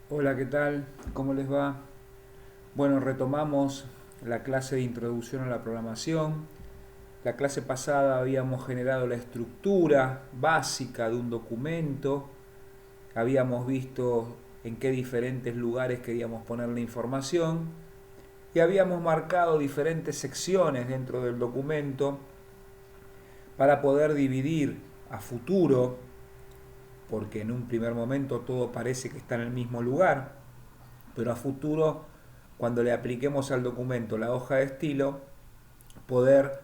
Hola, ¿qué tal? ¿Cómo les va? Bueno, retomamos la clase de introducción a la programación. La clase pasada habíamos generado la estructura básica de un documento, habíamos visto en qué diferentes lugares queríamos poner la información y habíamos marcado diferentes secciones dentro del documento para poder dividir a futuro, porque en un primer momento todo parece que está en el mismo lugar, pero a futuro, cuando le apliquemos al documento la hoja de estilo, poder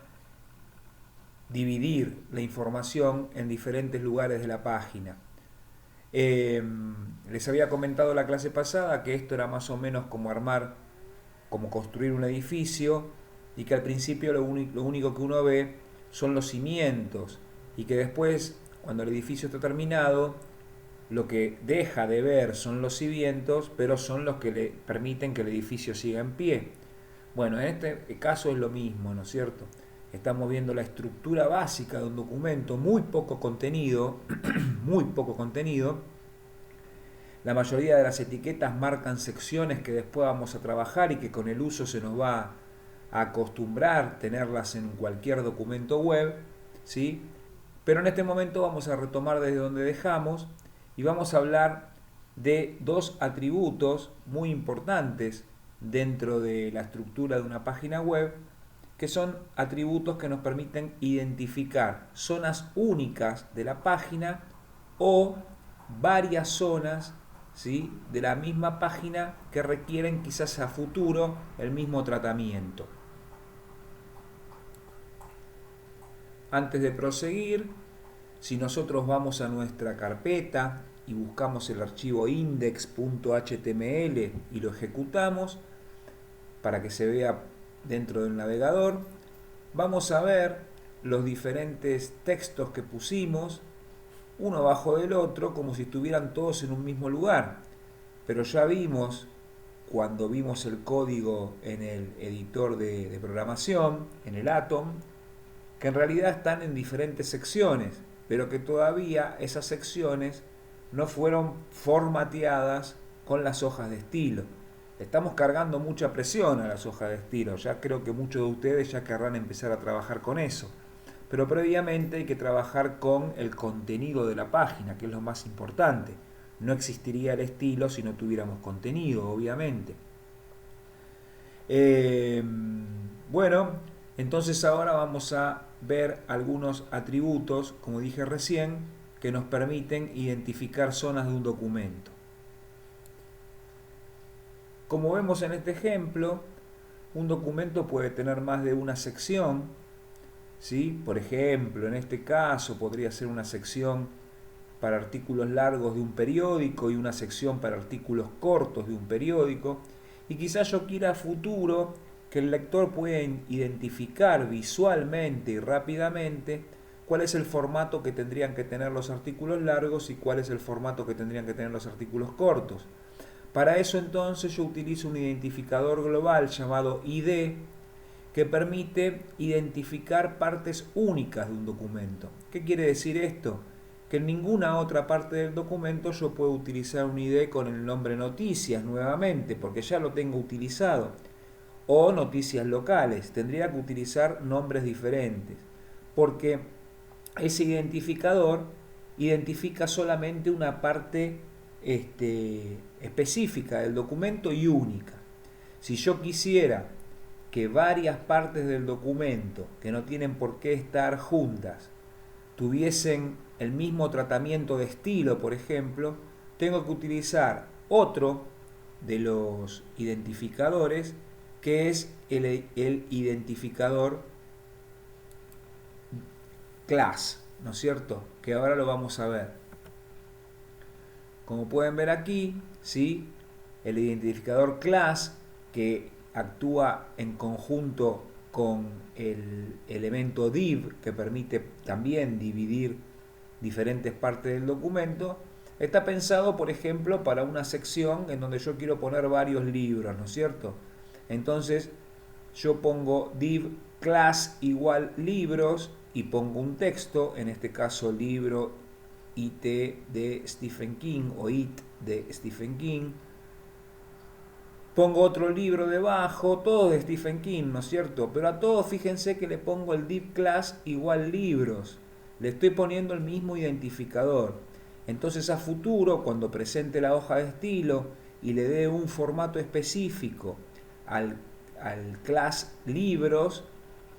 dividir la información en diferentes lugares de la página. Eh, Les había comentado la clase pasada que esto era más o menos como armar, como construir un edificio y que al principio lo único que uno ve son los cimientos y que después, cuando el edificio está terminado, lo que deja de ver son los cimientos, pero son los que le permiten que el edificio siga en pie. Bueno, en este caso es lo mismo, ¿no es cierto? Estamos viendo la estructura básica de un documento, muy poco contenido, muy poco contenido. La mayoría de las etiquetas marcan secciones que después vamos a trabajar y que con el uso se nos va a acostumbrar tenerlas en cualquier documento web, ¿sí? Pero en este momento vamos a retomar desde donde dejamos y vamos a hablar de dos atributos muy importantes dentro de la estructura de una página web, que son atributos que nos permiten identificar zonas únicas de la página o varias zonas, ¿sí?, de la misma página que requieren quizás a futuro el mismo tratamiento. Antes de proseguir, si nosotros vamos a nuestra carpeta y buscamos el archivo index.html y lo ejecutamos para que se vea dentro del navegador, vamos a ver los diferentes textos que pusimos, uno abajo del otro, como si estuvieran todos en un mismo lugar. Pero ya vimos, cuando vimos el código en el editor de programación, en el Atom, que en realidad están en diferentes secciones, pero que todavía esas secciones no fueron formateadas con las hojas de estilo. Estamos cargando mucha presión a las hojas de estilo, ya creo que muchos de ustedes ya querrán empezar a trabajar con eso. Pero previamente hay que trabajar con el contenido de la página, que es lo más importante. No existiría el estilo si no tuviéramos contenido, obviamente. Eh, bueno, entonces ahora vamos a ver algunos atributos, como dije recién, que nos permiten identificar zonas de un documento. Como vemos en este ejemplo, un documento puede tener más de una sección, ¿sí? Por ejemplo, en este caso podría ser una sección para artículos largos de un periódico y una sección para artículos cortos de un periódico. Y quizás yo quiera a futuro que el lector pueda identificar visualmente y rápidamente cuál es el formato que tendrían que tener los artículos largos y cuál es el formato que tendrían que tener los artículos cortos. Para eso entonces yo utilizo un identificador global llamado ID que permite identificar partes únicas de un documento. ¿Qué quiere decir esto? Que en ninguna otra parte del documento yo puedo utilizar un ID con el nombre noticias nuevamente, porque ya lo tengo utilizado. O noticias locales, tendría que utilizar nombres diferentes, porque ese identificador identifica solamente una parte específica del documento y única. Si yo quisiera que varias partes del documento, que no tienen por qué estar juntas, tuviesen el mismo tratamiento de estilo, por ejemplo, tengo que utilizar otro de los identificadores, que es el identificador class, ¿no es cierto? Que ahora lo vamos a ver. Como pueden ver aquí, ¿sí?, el identificador class, que actúa en conjunto con el elemento div, que permite también dividir diferentes partes del documento, está pensado, por ejemplo, para una sección en donde yo quiero poner varios libros, ¿no es cierto? Entonces yo pongo div class igual libros y pongo un texto, en este caso libro IT de Stephen King o IT de Stephen King, Pongo otro libro debajo, todo de Stephen King, ¿no es cierto? Pero a todos fíjense que le pongo el div class igual libros. Le estoy poniendo el mismo identificador. Entonces a futuro, cuando presente la hoja de estilo y le dé un formato específico al, al class libros,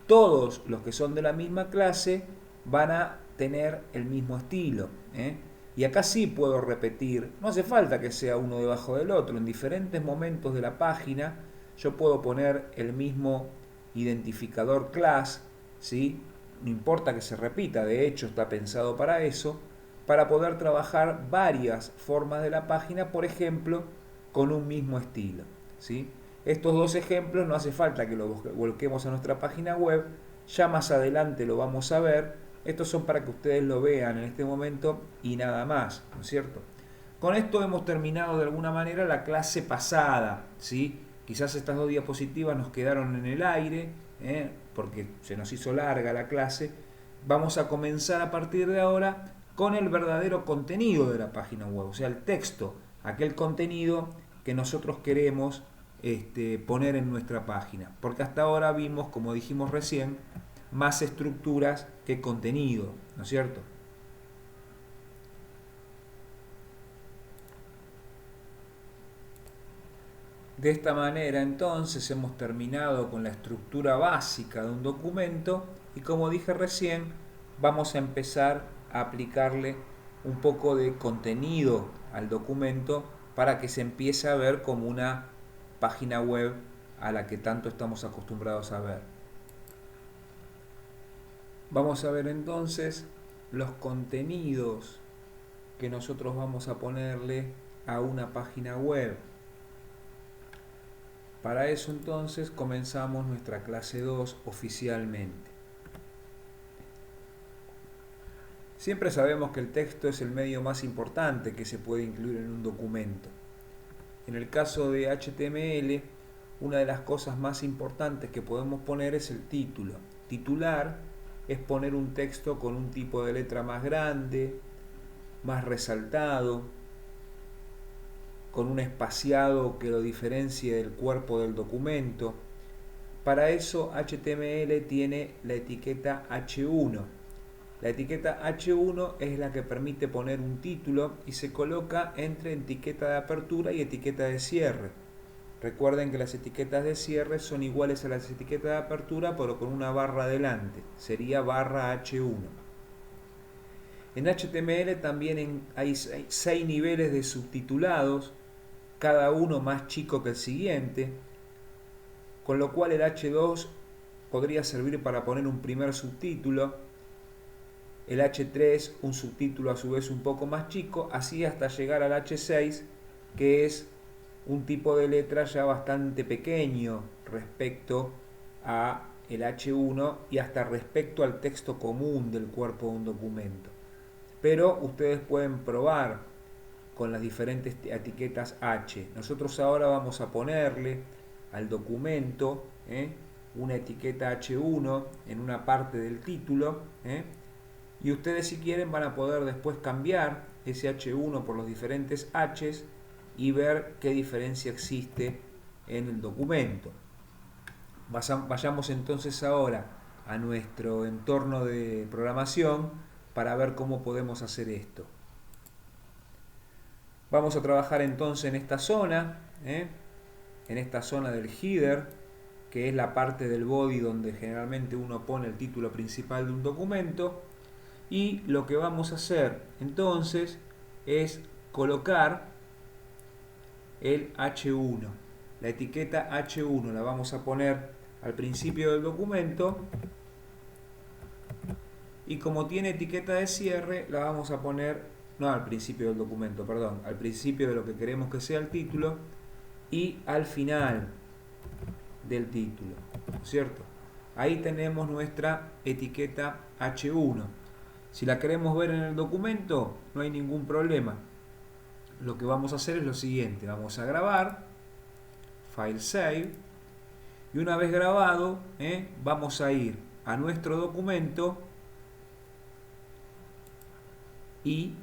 todos los que son de la misma clase van a tener el mismo estilo, ¿eh? Y acá sí puedo repetir, no hace falta que sea uno debajo del otro, en diferentes momentos de la página yo puedo poner el mismo identificador class, ¿sí? No importa que se repita, de hecho está pensado para eso, para poder trabajar varias formas de la página, por ejemplo, con un mismo estilo, ¿sí? Estos dos ejemplos no hace falta que los volquemos a nuestra página web, ya más adelante lo vamos a ver. Estos son para que ustedes lo vean en este momento y nada más, ¿no es cierto? Con esto hemos terminado de alguna manera la clase pasada, ¿sí? Quizás estas dos diapositivas nos quedaron en el aire, porque se nos hizo larga la clase. Vamos a comenzar a partir de ahora con el verdadero contenido de la página web, o sea, el texto, aquel contenido que nosotros queremos poner en nuestra página. Porque hasta ahora vimos, como dijimos recién, más estructuras que contenido, ¿no es cierto? De esta manera entonces hemos terminado con la estructura básica de un documento y como dije recién, vamos a empezar a aplicarle un poco de contenido al documento para que se empiece a ver como una página web a la que tanto estamos acostumbrados a ver. Vamos a ver entonces los contenidos que nosotros vamos a ponerle a una página web. Para eso entonces comenzamos nuestra clase 2 oficialmente. Siempre sabemos que el texto es el medio más importante que se puede incluir en un documento. En el caso de HTML, una de las cosas más importantes que podemos poner es el título. Titular es poner un texto con un tipo de letra más grande, más resaltado, con un espaciado que lo diferencie del cuerpo del documento. Para eso HTML tiene la etiqueta H1. La etiqueta H1 es la que permite poner un título y se coloca entre etiqueta de apertura y etiqueta de cierre. Recuerden que las etiquetas de cierre son iguales a las etiquetas de apertura, pero con una barra adelante. Sería barra H1. En HTML también hay 6 niveles de subtitulados, cada uno más chico que el siguiente, con lo cual el H2 podría servir para poner un primer subtítulo, el H3 un subtítulo a su vez un poco más chico, así hasta llegar al H6, que es un tipo de letra ya bastante pequeño respecto a el H1 y hasta respecto al texto común del cuerpo de un documento. Pero ustedes pueden probar con las diferentes etiquetas H. Nosotros ahora vamos a ponerle al documento una etiqueta H1 en una parte del título, y ustedes si quieren van a poder después cambiar ese H1 por los diferentes H's y ver qué diferencia existe en el documento. Vayamos entonces ahora a nuestro entorno de programación para ver cómo podemos hacer esto. Vamos a trabajar entonces en esta zona, en esta zona del header, que es la parte del body donde generalmente uno pone el título principal de un documento. Y lo que vamos a hacer entonces es colocar el H1. La etiqueta H1 la vamos a poner al principio del documento y como tiene etiqueta de cierre la vamos a poner, no al principio del documento, perdón, al principio de lo que queremos que sea el título y al final del título, ¿cierto? Ahí tenemos nuestra etiqueta H1. Si la queremos ver en el documento, no hay ningún problema. Lo que vamos a hacer es lo siguiente. Vamos a grabar, File Save, y una vez grabado, vamos a ir a nuestro documento y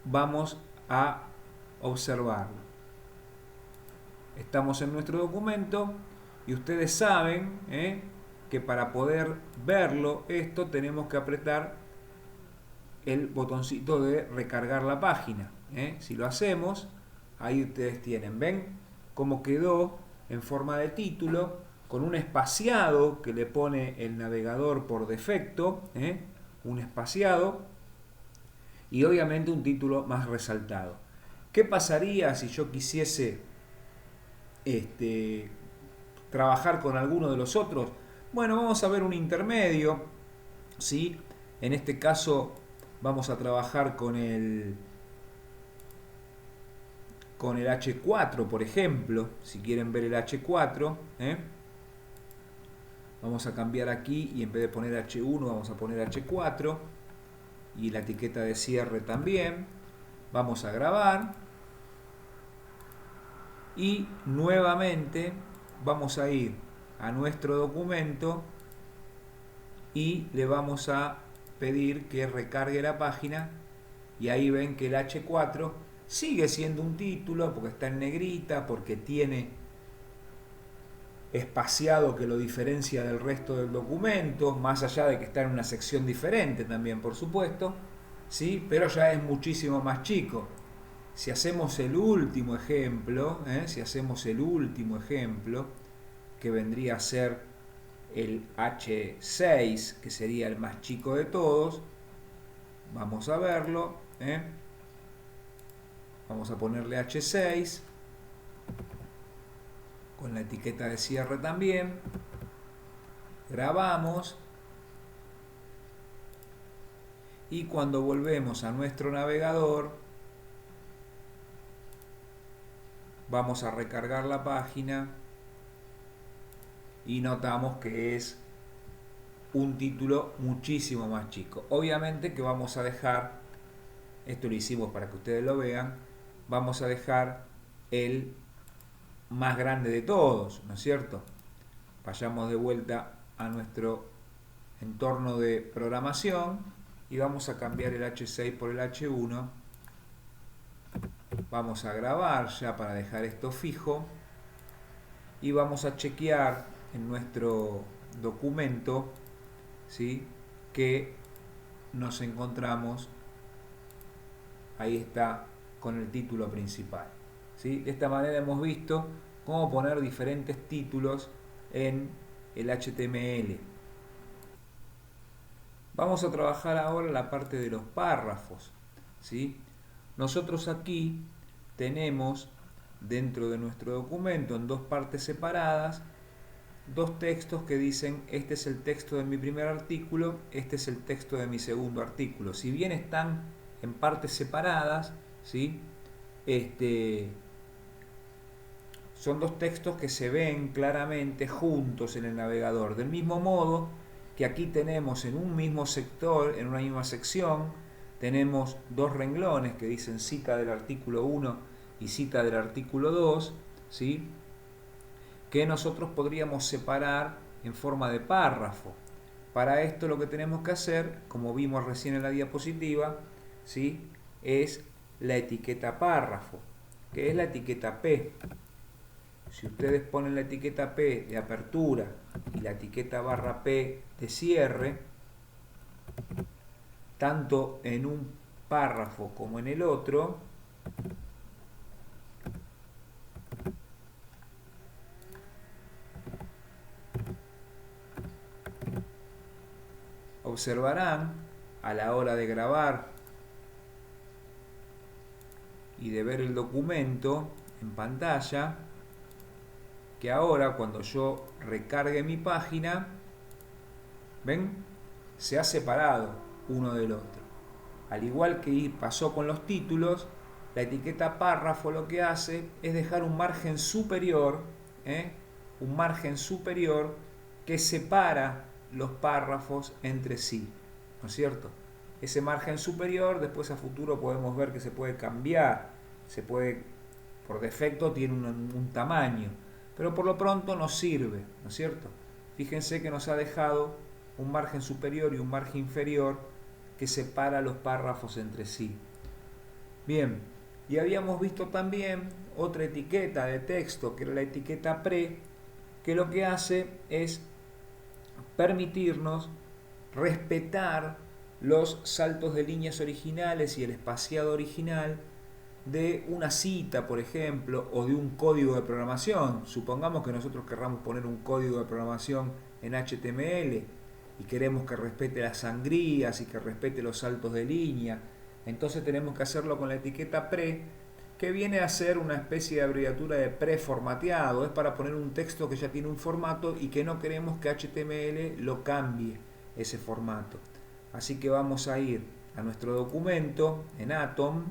vamos a observarlo. Estamos en nuestro documento y ustedes saben que para poder verlo esto tenemos que apretar el botoncito de recargar la página. Si lo hacemos, ahí ustedes tienen, ven cómo quedó en forma de título, con un espaciado que le pone el navegador por defecto, un espaciado, y obviamente un título más resaltado. ¿Qué pasaría si yo quisiese trabajar con alguno de los otros? Bueno, vamos a ver un intermedio, ¿sí? En este caso vamos a trabajar con el H4, por ejemplo, si quieren ver el H4, vamos a cambiar aquí y en vez de poner H1 vamos a poner H4 y la etiqueta de cierre también. Vamos a grabar y nuevamente vamos a ir a nuestro documento y le vamos a pedir que recargue la página y ahí ven que el H4 sigue siendo un título porque está en negrita, porque tiene espaciado que lo diferencia del resto del documento, más allá de que está en una sección diferente también, por supuesto, ¿sí? Pero ya es muchísimo más chico. Si hacemos el último ejemplo, que vendría a ser el H6, que sería el más chico de todos, vamos a verlo, vamos a ponerle H6 con la etiqueta de cierre también, grabamos y cuando volvemos a nuestro navegador vamos a recargar la página y notamos que es un título muchísimo más chico. Obviamente que vamos a dejar, esto lo hicimos para que ustedes lo vean, vamos a dejar el más grande de todos, ¿no es cierto? Vayamos de vuelta a nuestro entorno de programación y vamos a cambiar el H6 por el H1. Vamos a grabar ya para dejar esto fijo y vamos a chequear en nuestro documento, ¿sí?, que nos encontramos, ahí está, con el título principal, ¿sí? De esta manera hemos visto cómo poner diferentes títulos en el HTML. Vamos a trabajar ahora la parte de los párrafos, ¿sí? Nosotros aquí tenemos dentro de nuestro documento, en dos partes separadas, dos textos que dicen: este es el texto de mi primer artículo, este es el texto de mi segundo artículo. Si bien están en partes separadas, ¿sí?, son dos textos que se ven claramente juntos en el navegador. Del mismo modo que aquí tenemos en un mismo sector, en una misma sección, tenemos dos renglones que dicen cita del artículo 1 y cita del artículo 2, ¿sí?, que nosotros podríamos separar en forma de párrafo. Para esto lo que tenemos que hacer, como vimos recién en la diapositiva, ¿sí?, es la etiqueta párrafo, que es la etiqueta P. Si ustedes ponen la etiqueta P de apertura y la etiqueta barra P de cierre, tanto en un párrafo como en el otro, observarán a la hora de grabar y de ver el documento en pantalla que ahora cuando yo recargue mi página, ¿ven?, se ha separado uno del otro. Al igual que pasó con los títulos, la etiqueta párrafo lo que hace es dejar un margen superior, que separa los párrafos entre sí, ¿no es cierto? Ese margen superior después a futuro podemos ver que se puede cambiar, por defecto tiene un tamaño, pero por lo pronto nos sirve, ¿no es cierto? Fíjense que nos ha dejado un margen superior y un margen inferior que separa los párrafos entre sí. Bien, Y habíamos visto también otra etiqueta de texto, que era la etiqueta pre, que lo que hace es permitirnos respetar los saltos de líneas originales y el espaciado original de una cita, por ejemplo, o de un código de programación. Supongamos que nosotros querramos poner un código de programación en HTML y queremos que respete las sangrías y que respete los saltos de línea. Entonces tenemos que hacerlo con la etiqueta pre, que viene a ser una especie de abreviatura de preformateado. Es para poner un texto que ya tiene un formato y que no queremos que HTML lo cambie ese formato. Así que vamos a ir a nuestro documento en Atom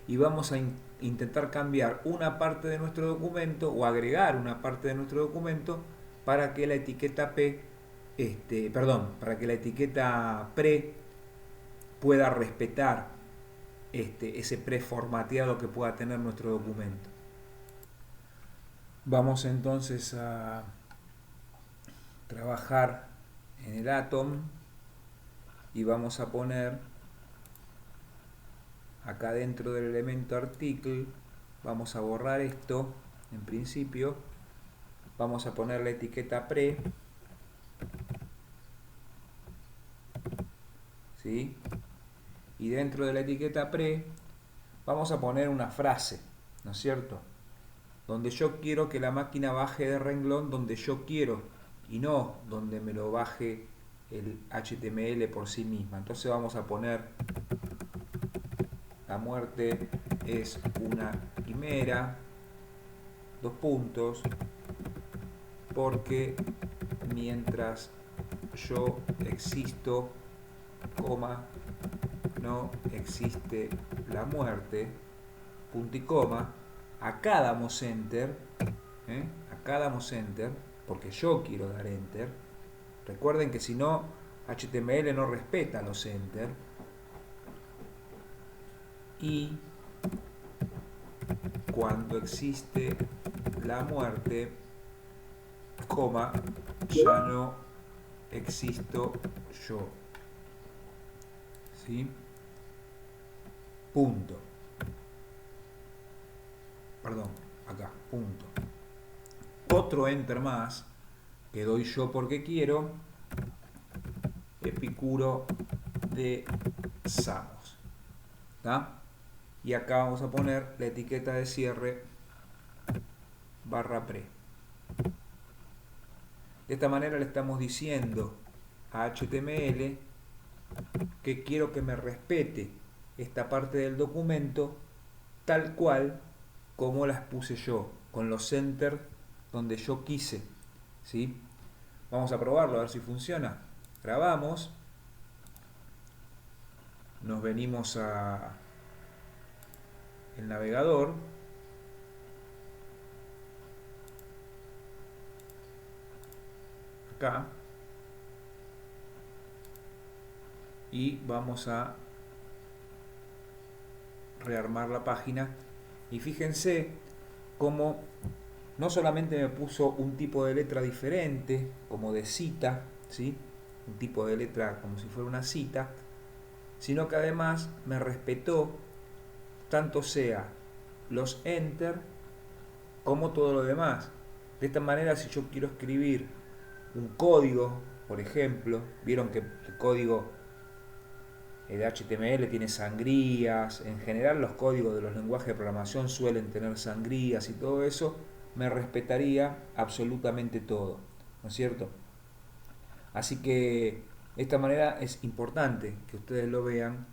y vamos a intentar cambiar una parte de nuestro documento o agregar una parte de nuestro documento para que la etiqueta para que la etiqueta pre pueda respetar ese preformateado que pueda tener nuestro documento. Vamos entonces a trabajar en el Atom y vamos a poner acá dentro del elemento article, vamos a borrar esto en principio, vamos a poner la etiqueta pre, ¿sí? Y dentro de la etiqueta pre vamos a poner una frase, ¿no es cierto? Donde yo quiero que la máquina baje de renglón donde yo quiero y no donde me lo baje el HTML por sí misma. Entonces vamos a poner: la muerte es una quimera, dos puntos, porque mientras yo existo, coma, no existe la muerte, punto y coma. Acá damos enter, acá damos enter, porque yo quiero dar enter. Recuerden que si no, HTML no respeta los enter. Y cuando existe la muerte, coma, ya no existo yo. ¿Sí? Punto. Perdón, acá, punto. Otro enter más, que doy yo porque quiero, Epicuro de Samos. ¿Está? Y acá vamos a poner la etiqueta de cierre /pre. De esta manera le estamos diciendo a HTML que quiero que me respete esta parte del documento tal cual como las puse yo, con los enter donde yo quise, ¿sí? Vamos a probarlo a ver si funciona. Grabamos, nos venimos a el navegador, acá, y vamos a rearmar la página. Y fíjense cómo no solamente me puso un tipo de letra diferente, como de cita, ¿sí? Un tipo de letra como si fuera una cita, sino que además me respetó tanto sea los enter como todo lo demás. De esta manera, si yo quiero escribir un código, por ejemplo, vieron que el código de HTML tiene sangrías, en general los códigos de los lenguajes de programación suelen tener sangrías y todo eso, me respetaría absolutamente todo, ¿no es cierto? Así que de esta manera es importante que ustedes lo vean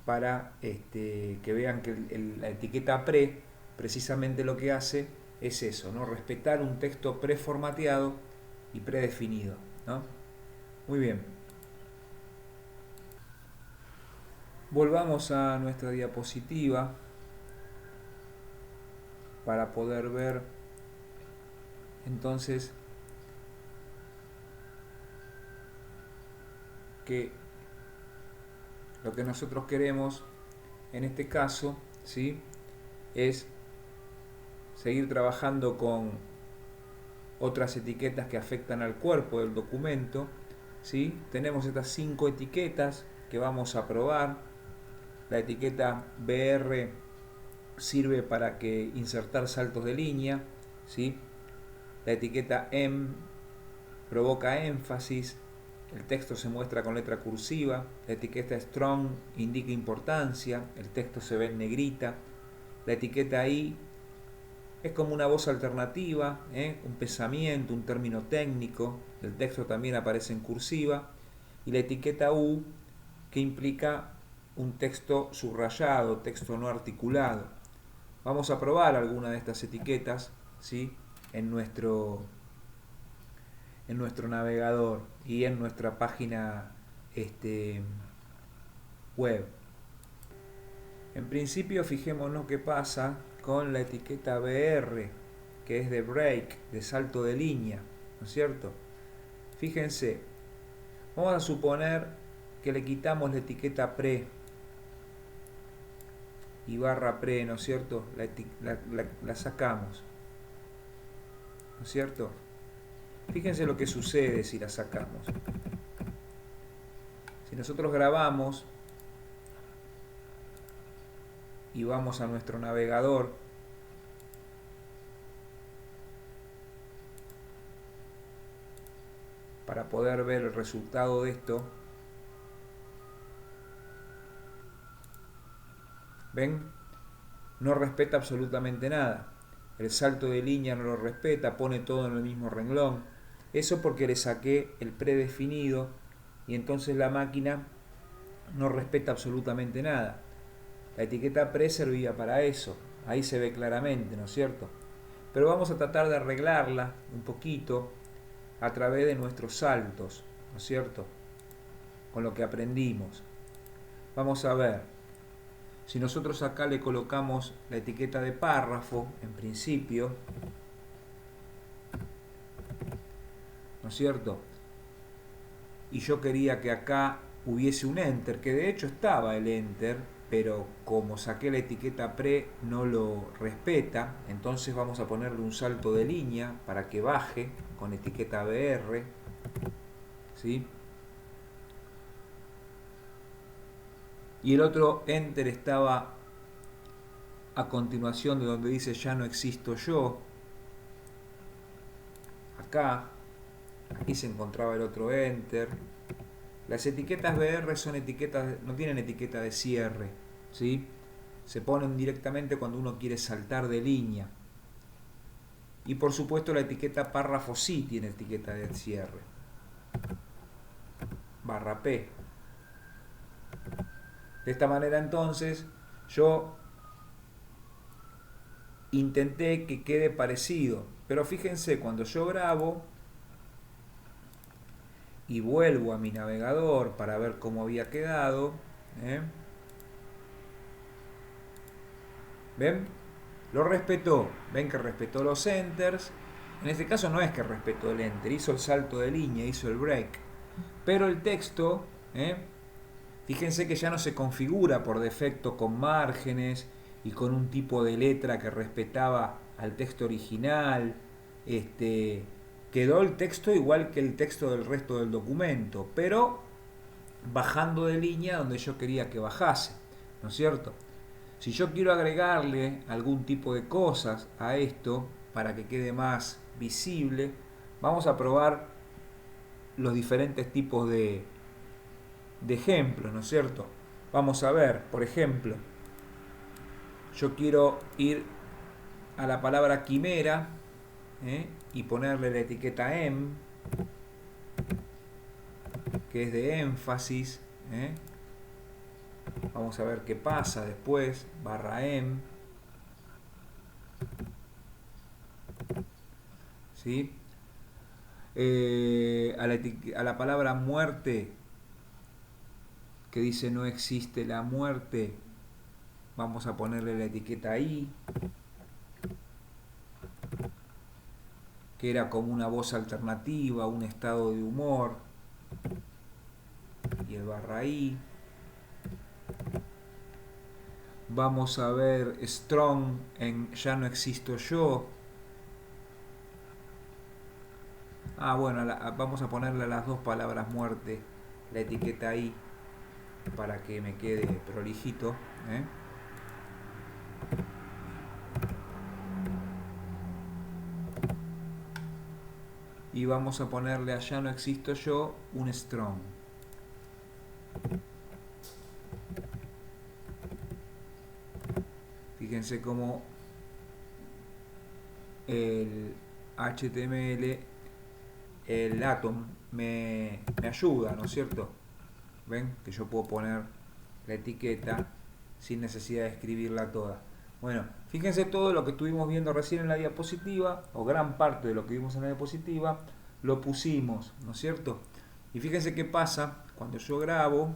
para que vean que la etiqueta pre precisamente lo que hace es eso, ¿no? Respetar un texto preformateado y predefinido, ¿no? Muy bien. Volvamos a nuestra diapositiva para poder ver entonces que lo que nosotros queremos en este caso, ¿sí?, es seguir trabajando con otras etiquetas que afectan al cuerpo del documento, ¿sí? Tenemos estas 5 etiquetas que vamos a probar. La etiqueta BR sirve para que insertar saltos de línea, ¿sí? La etiqueta EM provoca énfasis, el texto se muestra con letra cursiva, la etiqueta strong indica importancia, el texto se ve en negrita, la etiqueta I es como una voz alternativa, un pensamiento, un término técnico, el texto también aparece en cursiva, y la etiqueta U que implica un texto subrayado, texto no articulado. Vamos a probar alguna de estas etiquetas, ¿sí? en nuestro navegador y en nuestra página web. En principio, fijémonos qué pasa con la etiqueta BR, que es de break, de salto de línea, ¿no es cierto? Fíjense, vamos a suponer que le quitamos la etiqueta pre y barra pre, ¿no es cierto? La sacamos, ¿no es cierto? Fíjense lo que sucede si la sacamos. Si nosotros grabamos y vamos a nuestro navegador, para poder ver el resultado de esto, ¿ven? No respeta absolutamente nada. El salto de línea no lo respeta, pone todo en el mismo renglón. Eso porque le saqué el predefinido y entonces la máquina no respeta absolutamente nada. La etiqueta pre servía para eso, ahí se ve claramente, ¿no es cierto? Pero vamos a tratar de arreglarla un poquito a través de nuestros saltos, ¿no es cierto? Con lo que aprendimos. Vamos a ver, si nosotros acá le colocamos la etiqueta de párrafo, en principio, ¿no es cierto? Y yo quería que acá hubiese un enter, que de hecho estaba el enter, pero como saqué la etiqueta pre no lo respeta, entonces vamos a ponerle un salto de línea para que baje con etiqueta BR, ¿sí? Y el otro enter estaba a continuación de donde dice ya no existo yo, acá, aquí se encontraba el otro enter. Las etiquetas BR son etiquetas, no tienen etiqueta de cierre, ¿sí? Se ponen directamente cuando uno quiere saltar de línea. Y por supuesto la etiqueta párrafo sí tiene etiqueta de cierre. Barra P. De esta manera entonces yo intenté que quede parecido. Pero fíjense, cuando yo grabo y vuelvo a mi navegador para ver cómo había quedado, ¿ven? Lo respetó. ¿Ven que respetó los enters? En este caso no es que respetó el enter, hizo el salto de línea, hizo el break. Pero el texto, fíjense que ya no se configura por defecto con márgenes y con un tipo de letra que respetaba al texto original. Quedó el texto igual que el texto del resto del documento, pero bajando de línea donde yo quería que bajase, ¿no es cierto? Si yo quiero agregarle algún tipo de cosas a esto para que quede más visible, vamos a probar los diferentes tipos de ejemplos, ¿no es cierto? Vamos a ver, por ejemplo, yo quiero ir a la palabra quimera y ponerle la etiqueta em, que es de énfasis. Vamos a ver qué pasa después, barra em, ¿sí? A la palabra muerte, que dice no existe la muerte, vamos a ponerle la etiqueta I, que era como una voz alternativa, un estado de humor, y el barra I. Vamos a ver strong en ya no existo yo. Bueno, vamos a ponerle a las dos palabras muerte la etiqueta I para que me quede prolijito. y vamos a ponerle a ya no existo yo un strong. Fíjense cómo el HTML, el Atom, me ayuda, ¿no es cierto? ¿Ven? Que yo puedo poner la etiqueta sin necesidad de escribirla toda. Bueno, fíjense todo lo que estuvimos viendo recién en la diapositiva, o gran parte de lo que vimos en la diapositiva, lo pusimos, ¿no es cierto? Y fíjense qué pasa cuando yo grabo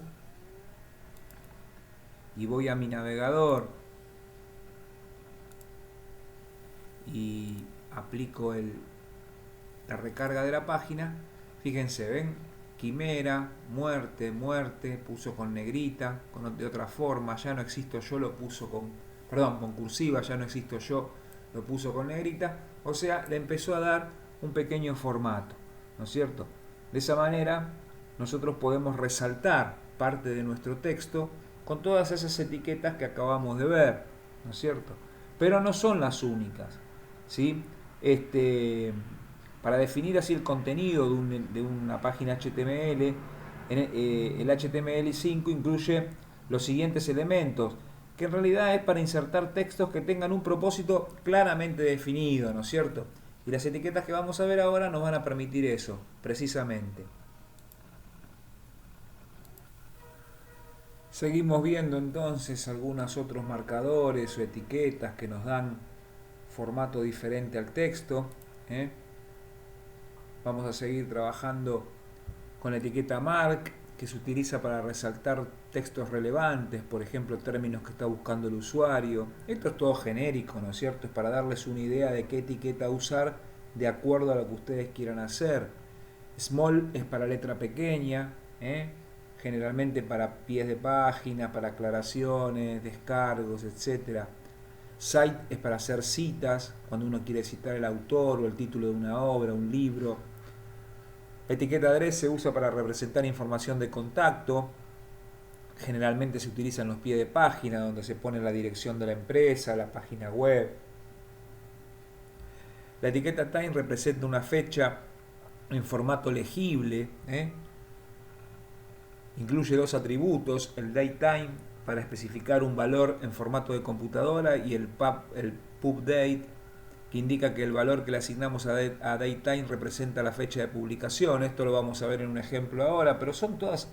y voy a mi navegador y aplico la recarga de la página. Fíjense, ven, quimera, muerte, muerte, puso con negrita, de otra forma, ya no existo yo, lo puso con cursiva, ya no existo yo, lo puso con negrita. O sea, le empezó a dar un pequeño formato, ¿no es cierto? De esa manera nosotros podemos resaltar parte de nuestro texto con todas esas etiquetas que acabamos de ver, ¿no es cierto? Pero no son las únicas, ¿sí? Para definir así el contenido de una página HTML, el HTML5 incluye los siguientes elementos, que en realidad es para insertar textos que tengan un propósito claramente definido, ¿no es cierto? Y las etiquetas que vamos a ver ahora nos van a permitir eso, precisamente. Seguimos viendo entonces algunos otros marcadores o etiquetas que nos dan formato diferente al texto. Vamos a seguir trabajando con la etiqueta mark, que se utiliza para resaltar textos relevantes, por ejemplo, términos que está buscando el usuario. Esto es todo genérico, ¿no es cierto? Es para darles una idea de qué etiqueta usar de acuerdo a lo que ustedes quieran hacer. Small es para letra pequeña, generalmente para pies de página, para aclaraciones, descargos, etc. Cite es para hacer citas, cuando uno quiere citar el autor o el título de una obra, un libro. La etiqueta address se usa para representar información de contacto. Generalmente se utiliza en los pies de página, donde se pone la dirección de la empresa, la página web. La etiqueta time representa una fecha en formato legible. Incluye dos atributos, el datetime para especificar un valor en formato de computadora y el pubDate, que indica que el valor que le asignamos a datetime representa la fecha de publicación. Esto lo vamos a ver en un ejemplo ahora, pero son todos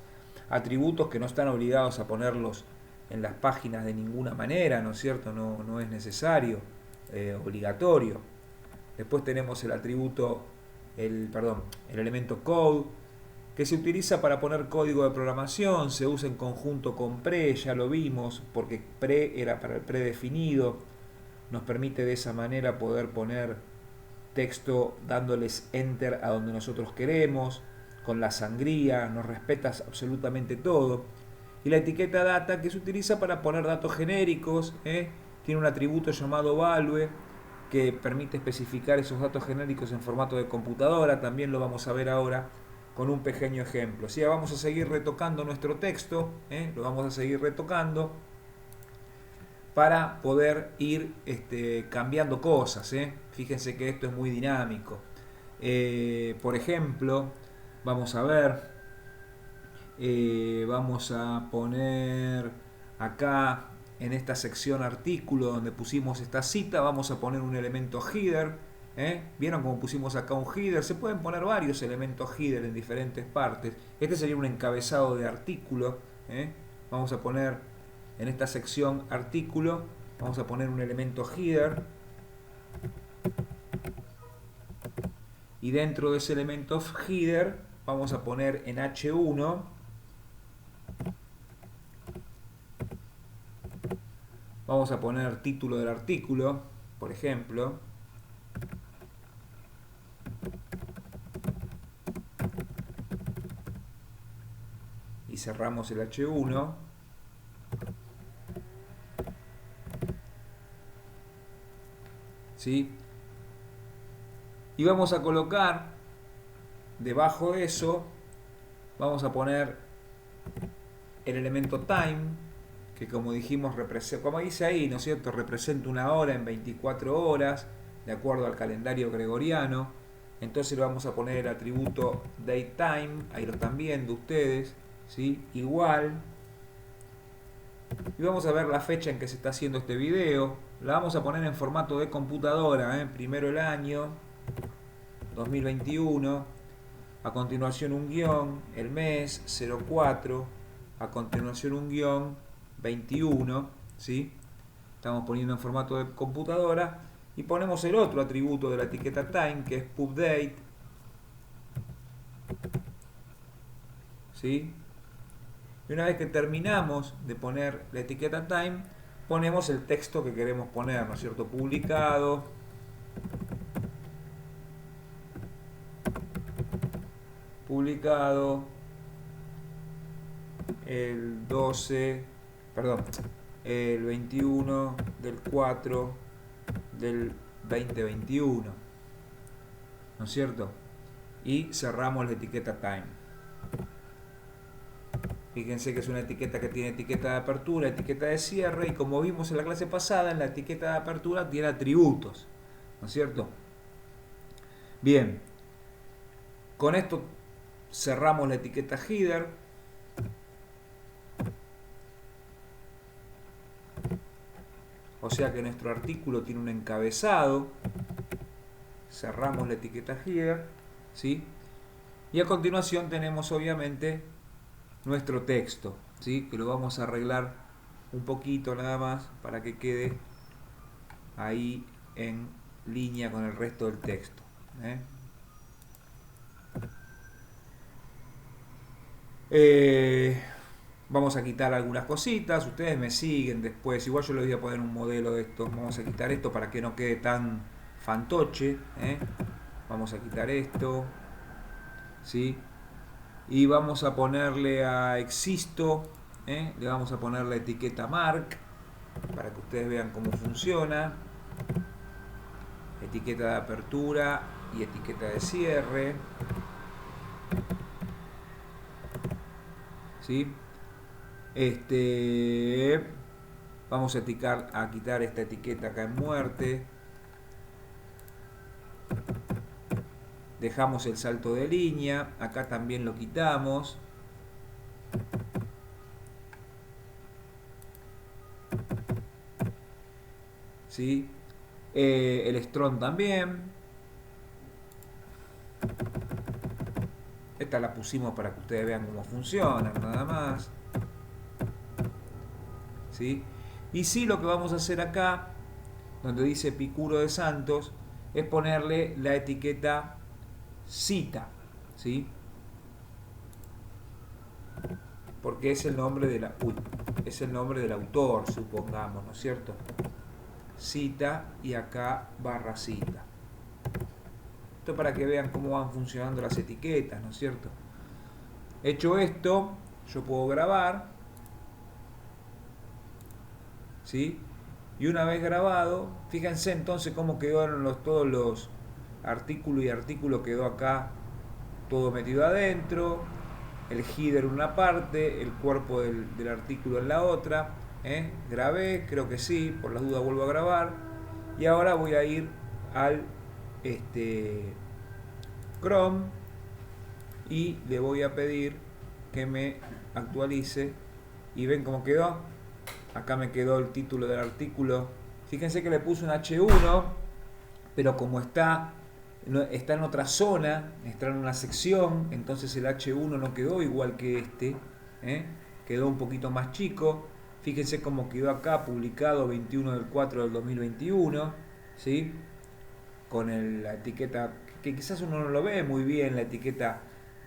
atributos que no están obligados a ponerlos en las páginas de ninguna manera, ¿no es cierto? No es necesario, obligatorio. Después tenemos el atributo, el elemento code, que se utiliza para poner código de programación, se usa en conjunto con pre, ya lo vimos, porque pre era para el predefinido. Nos permite de esa manera poder poner texto dándoles enter a donde nosotros queremos, con la sangría, nos respetas absolutamente todo. Y la etiqueta data, que se utiliza para poner datos genéricos, tiene un atributo llamado value, que permite especificar esos datos genéricos en formato de computadora, también lo vamos a ver ahora con un pequeño ejemplo. ¿Sí? Vamos a seguir retocando nuestro texto, lo vamos a seguir retocando para poder ir cambiando cosas. Fíjense que esto es muy dinámico. Por ejemplo, vamos a ver, vamos a poner acá en esta sección artículo donde pusimos esta cita, vamos a poner un elemento header. ¿Vieron cómo pusimos acá un header? Se pueden poner varios elementos header en diferentes partes. Este sería un encabezado de artículo. Vamos a poner en esta sección artículo, vamos a poner un elemento header, y dentro de ese elemento header vamos a poner en H1 vamos a poner título del artículo, por ejemplo, y cerramos el H1. ¿Sí? Y vamos a colocar debajo de eso, vamos a poner el elemento time, que como dijimos, como dice ahí, ¿no es cierto?, representa una hora en 24 horas, de acuerdo al calendario gregoriano. Entonces le vamos a poner el atributo datetime, ahí lo están viendo ustedes, ¿sí? Igual. Y vamos a ver la fecha en que se está haciendo este video. La vamos a poner en formato de computadora, primero el año 2021, a continuación un guión, el mes 04, a continuación un guión 21, ¿sí? Estamos poniendo en formato de computadora y ponemos el otro atributo de la etiqueta time, que es pubDate, ¿sí? Y una vez que terminamos de poner la etiqueta time, ponemos el texto que queremos poner, ¿no es cierto? Publicado el 12, perdón, el 21 del 4 del 2021, ¿no es cierto? Y cerramos la etiqueta time. Fíjense que es una etiqueta que tiene etiqueta de apertura, etiqueta de cierre, y como vimos en la clase pasada, en la etiqueta de apertura tiene atributos, ¿no es cierto? Bien, con esto cerramos la etiqueta header. O sea que nuestro artículo tiene un encabezado. Cerramos la etiqueta header, ¿sí? Y a continuación tenemos obviamente nuestro texto, ¿sí? Que lo vamos a arreglar un poquito nada más para que quede ahí en línea con el resto del texto, Vamos a quitar algunas cositas, ustedes me siguen después, igual yo les voy a poner un modelo de esto. Vamos a quitar esto para que no quede tan fantoche, Vamos a quitar esto, ¿sí? Y vamos a ponerle a existo, le vamos a poner la etiqueta mark para que ustedes vean cómo funciona. Etiqueta de apertura y etiqueta de cierre, ¿sí? Vamos a quitar esta etiqueta acá en muerte. Dejamos el salto de línea, acá también lo quitamos. ¿Sí? El strong también. Esta la pusimos para que ustedes vean cómo funciona, nada más. ¿Sí? Y sí, lo que vamos a hacer acá, donde dice Epicuro de Santos, es ponerle la etiqueta cita, ¿sí? Porque es el nombre de es el nombre del autor, supongamos, ¿no es cierto? Cita y acá barra cita. Esto para que vean cómo van funcionando las etiquetas, ¿no es cierto? Hecho esto, yo puedo grabar, ¿sí? Y una vez grabado, fíjense entonces cómo quedaron todos los artículos, y artículo quedó acá todo metido adentro, el header en una parte, el cuerpo del artículo en la otra. Grabé, creo que sí, por las dudas vuelvo a grabar, y ahora voy a ir al Chrome y le voy a pedir que me actualice, y ven cómo quedó. Acá me quedó el título del artículo. Fíjense que le puse un H1, pero como está en otra zona, está en una sección, entonces el H1 no quedó igual que este, quedó un poquito más chico. Fíjense cómo quedó acá, publicado 21 del 4 del 2021, ¿sí? Con la etiqueta, que quizás uno no lo ve muy bien, la etiqueta,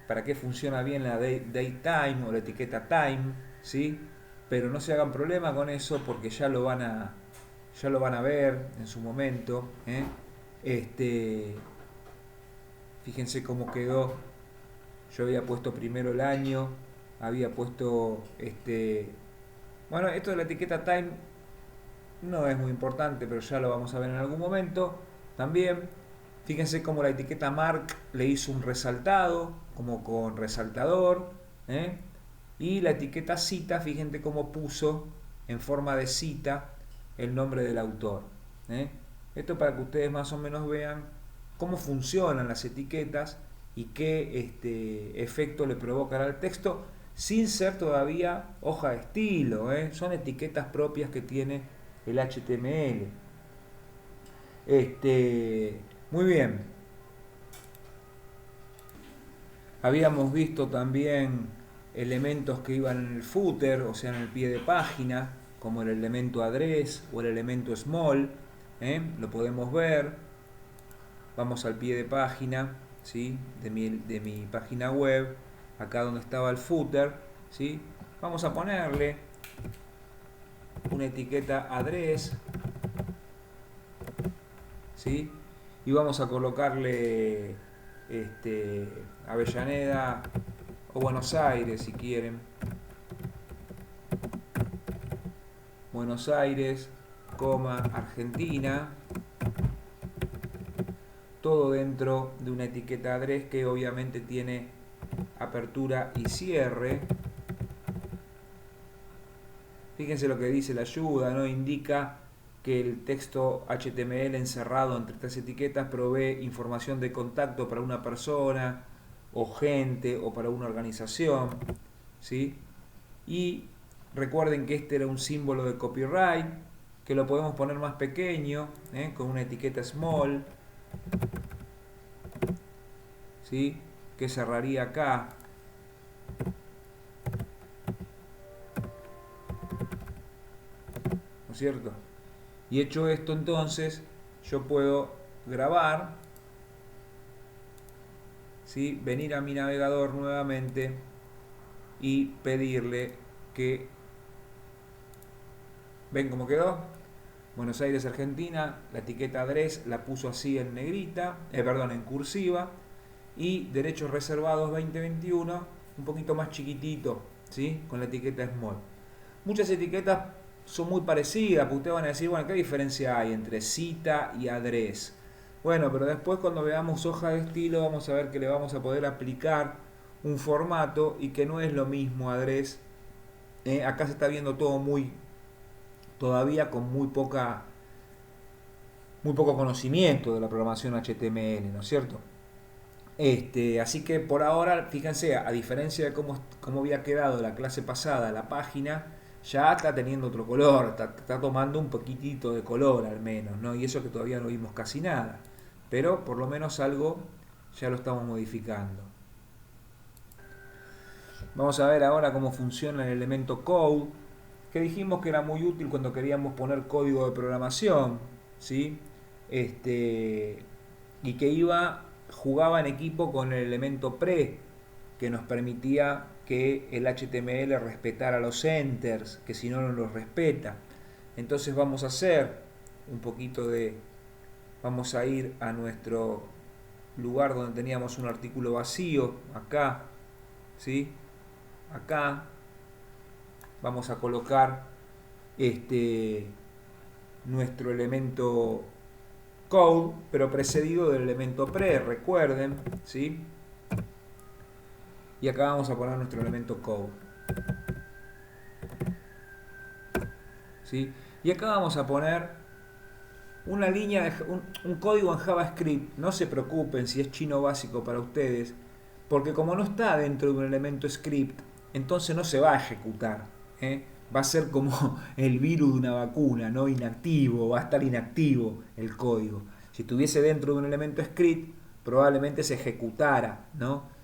para qué funciona bien la datetime o la etiqueta time, ¿sí? Pero no se hagan problema con eso, porque ya lo van a ver en su momento, Fíjense cómo quedó. Yo había puesto primero el año, había puesto bueno, esto de la etiqueta time no es muy importante, pero ya lo vamos a ver en algún momento también. Fíjense cómo la etiqueta mark le hizo un resaltado, como con resaltador, y la etiqueta cita, fíjense cómo puso en forma de cita el nombre del autor, Esto para que ustedes más o menos vean cómo funcionan las etiquetas y qué efecto le provocan al texto, sin ser todavía hoja de estilo, ¿eh? Son etiquetas propias que tiene el HTML. Muy bien. Habíamos visto también elementos que iban en el footer, o sea, en el pie de página, como el elemento address o el elemento small. Lo podemos ver. Vamos al pie de página, ¿sí? de mi página web, acá donde estaba el footer, ¿sí? Vamos a ponerle una etiqueta address, ¿sí? Y vamos a colocarle Avellaneda o Buenos Aires, si quieren. Buenos Aires, Argentina. Todo dentro de una etiqueta address que obviamente tiene apertura y cierre. Fíjense lo que dice la ayuda, ¿no? Indica que el texto HTML encerrado entre estas etiquetas provee información de contacto para una persona o gente o para una organización, ¿sí? Y recuerden que este era un símbolo de copyright, que lo podemos poner más pequeño, con una etiqueta small, ¿sí? Que cerraría acá. ¿No es cierto? Y hecho esto, entonces yo puedo grabar, ¿sí? Venir a mi navegador nuevamente y pedirle que... ¿Ven cómo quedó? Buenos Aires, Argentina. La etiqueta address la puso así en negrita, en cursiva. Y derechos reservados 2021, un poquito más chiquitito, ¿sí? Con la etiqueta small. Muchas etiquetas son muy parecidas, porque ustedes van a decir, bueno, ¿qué diferencia hay entre cita y address? Bueno, pero después cuando veamos hoja de estilo vamos a ver que le vamos a poder aplicar un formato y que no es lo mismo address. Acá se está viendo todo todavía con muy poco conocimiento de la programación HTML, ¿no es cierto? Así que por ahora, fíjense, a diferencia de cómo había quedado la clase pasada, la página ya está teniendo otro color, está tomando un poquitito de color al menos, ¿no? Y eso que todavía no vimos casi nada, pero por lo menos algo ya lo estamos modificando. Vamos a ver ahora cómo funciona el elemento code, que dijimos que era muy útil cuando queríamos poner código de programación, ¿sí? Y que jugaba en equipo con el elemento pre, que nos permitía que el HTML respetara los enters, que si no, no los respeta. Entonces vamos a hacer un poquito vamos a ir a nuestro lugar donde teníamos un artículo vacío, acá, ¿sí? Acá vamos a colocar nuestro elemento code, pero precedido del elemento pre, recuerden, ¿sí? Y acá vamos a poner nuestro elemento code, ¿sí? Y acá vamos a poner una línea, un código en JavaScript. No se preocupen si es chino básico para ustedes, porque como no está dentro de un elemento script, entonces no se va a ejecutar, va a ser como el virus de una vacuna, ¿no? Inactivo, va a estar inactivo el código. Si estuviese dentro de un elemento script, probablemente se ejecutara, ¿no?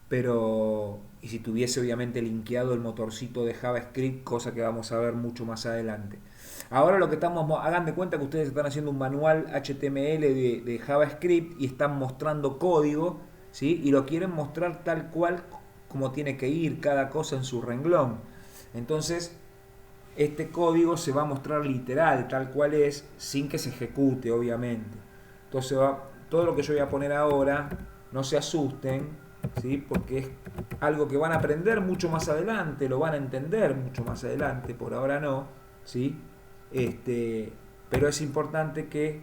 Pero, y si tuviese obviamente linkeado el motorcito de JavaScript, cosa que vamos a ver mucho más adelante. Ahora lo que hagan de cuenta que ustedes están haciendo un manual HTML de JavaScript y están mostrando código, ¿sí? Y lo quieren mostrar tal cual como tiene que ir cada cosa en su renglón. Entonces, este código se va a mostrar literal, tal cual es, sin que se ejecute, obviamente. Entonces, todo lo que yo voy a poner ahora, no se asusten, ¿sí? Porque es algo que van a aprender mucho más adelante, lo van a entender mucho más adelante, por ahora no, ¿sí? Pero es importante que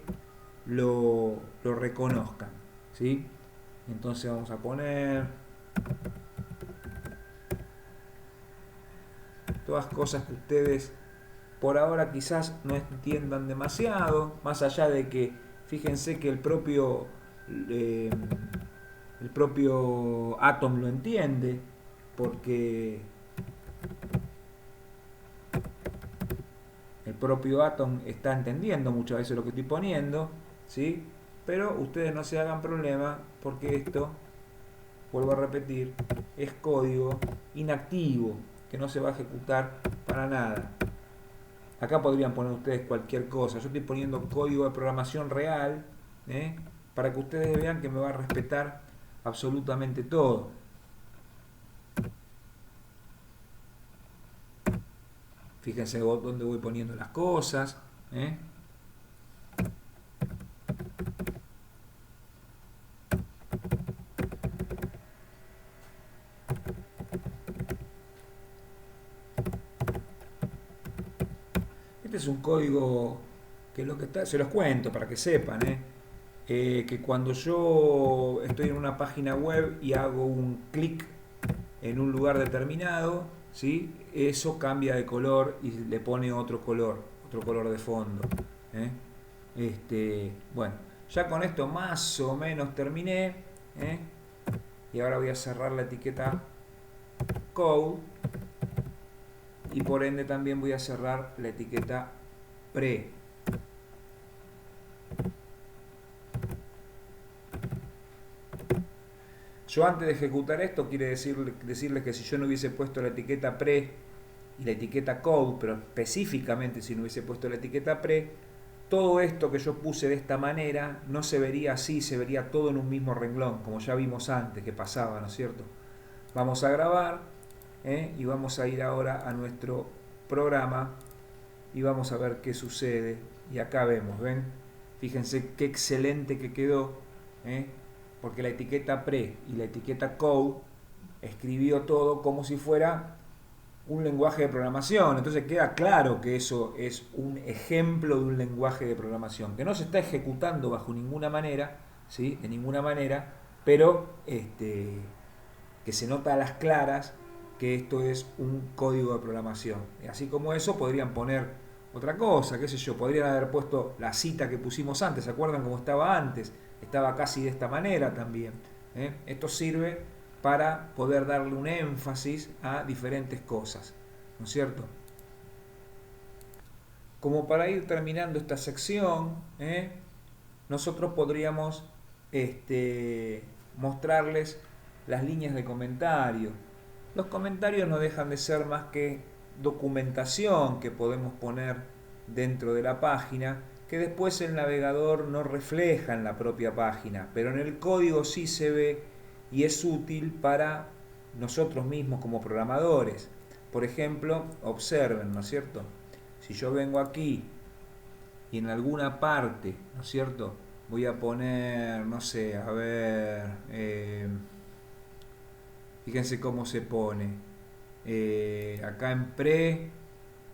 lo reconozcan, ¿sí? Entonces vamos a poner todas cosas que ustedes por ahora quizás no entiendan demasiado, más allá de que fíjense que el propio eh, el propio Atom lo entiende, porque el propio Atom está entendiendo muchas veces lo que estoy poniendo, ¿sí? Pero ustedes no se hagan problema, porque esto, vuelvo a repetir, es código inactivo, que no se va a ejecutar para nada. Acá podrían poner ustedes cualquier cosa. Yo estoy poniendo código de programación real, ¿eh? Para que ustedes vean que me va a respetar absolutamente todo. Fíjense dónde voy poniendo las cosas, ¿eh? Este es un código que lo que está, se los cuento para que sepan, que cuando yo estoy en una página web y hago un clic en un lugar determinado, ¿sí? Eso cambia de color y le pone otro color de fondo, ¿eh? Bueno, ya con esto más o menos terminé, ¿eh? Y ahora voy a cerrar la etiqueta code y por ende también voy a cerrar la etiqueta pre. Yo antes de ejecutar esto quiere decirles que si yo no hubiese puesto la etiqueta pre y la etiqueta code, pero específicamente si no hubiese puesto la etiqueta pre, todo esto que yo puse de esta manera no se vería así, se vería todo en un mismo renglón, como ya vimos antes que pasaba, ¿no es cierto? Vamos a grabar, y vamos a ir ahora a nuestro programa y vamos a ver qué sucede. Y acá vemos, ¿ven? Fíjense qué excelente que quedó, ¿eh? Porque la etiqueta pre y la etiqueta code escribió todo como si fuera un lenguaje de programación. Entonces queda claro que eso es un ejemplo de un lenguaje de programación que no se está ejecutando bajo ninguna manera, ¿sí? De ninguna manera, pero que se nota a las claras que esto es un código de programación. Y así como eso podrían poner otra cosa, qué sé yo, podrían haber puesto la cita que pusimos antes, ¿se acuerdan cómo estaba antes? Estaba casi de esta manera también, ¿eh? Esto sirve para poder darle un énfasis a diferentes cosas, ¿no es cierto? Como para ir terminando esta sección, nosotros podríamos mostrarles las líneas de comentario. Los comentarios no dejan de ser más que documentación que podemos poner dentro de la página, que después el navegador no refleja en la propia página, pero en el código sí se ve y es útil para nosotros mismos como programadores. Por ejemplo, observen, ¿no es cierto? Si yo vengo aquí y en alguna parte, ¿no es cierto? Voy a poner, no sé, a ver, fíjense cómo se pone. Acá en pre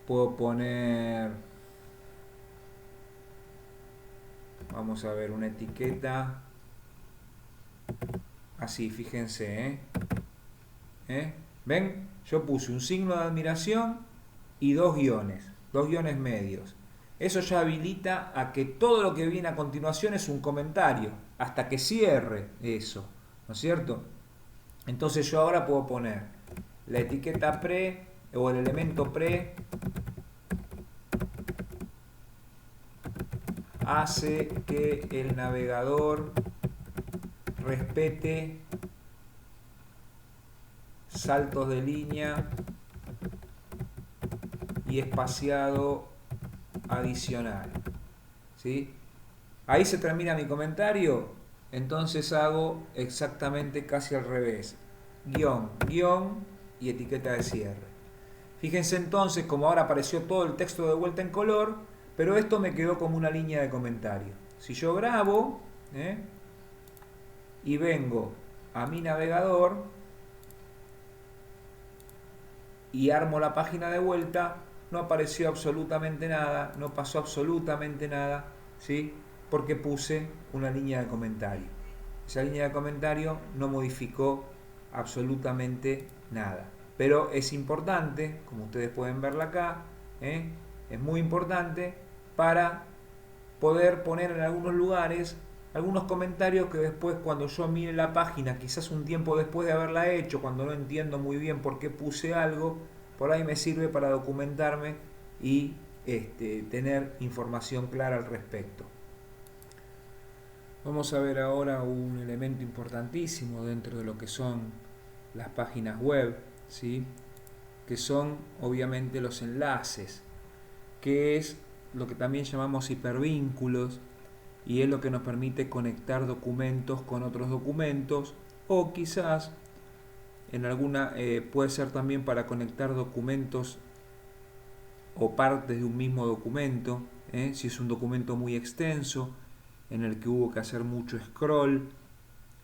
puedo poner, vamos a ver, una etiqueta así, fíjense, ¿ven? Yo puse un signo de admiración y dos guiones medios. Eso ya habilita a que todo lo que viene a continuación es un comentario, hasta que cierre eso, ¿no es cierto? Entonces yo ahora puedo poner la etiqueta pre o el elemento pre hace que el navegador respete saltos de línea y espaciado adicional, ¿sí? Ahí se termina mi comentario, entonces hago exactamente casi al revés, guión, guión y etiqueta de cierre. Fíjense entonces como ahora apareció todo el texto de vuelta en color, pero esto me quedó como una línea de comentario. Si yo grabo, y vengo a mi navegador y armo la página de vuelta, no apareció absolutamente nada, no pasó absolutamente nada, ¿sí? Porque puse una línea de comentario. Esa línea de comentario no modificó absolutamente nada. Pero es importante, como ustedes pueden verla acá, es muy importante para poder poner en algunos lugares algunos comentarios que después cuando yo mire la página, quizás un tiempo después de haberla hecho, cuando no entiendo muy bien por qué puse algo, por ahí me sirve para documentarme y tener información clara al respecto. Vamos a ver ahora un elemento importantísimo dentro de lo que son las páginas web, ¿sí? Que son obviamente los enlaces, que es lo que también llamamos hipervínculos, y es lo que nos permite conectar documentos con otros documentos, o quizás en alguna puede ser también para conectar documentos o partes de un mismo documento, si es un documento muy extenso en el que hubo que hacer mucho scroll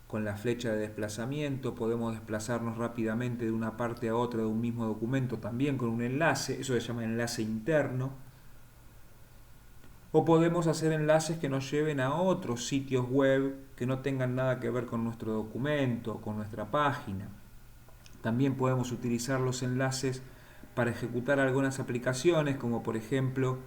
con la flecha de desplazamiento, podemos desplazarnos rápidamente de una parte a otra de un mismo documento también con un enlace, eso se llama enlace interno. O podemos hacer enlaces que nos lleven a otros sitios web que no tengan nada que ver con nuestro documento, con nuestra página. También podemos utilizar los enlaces para ejecutar algunas aplicaciones, como por ejemplo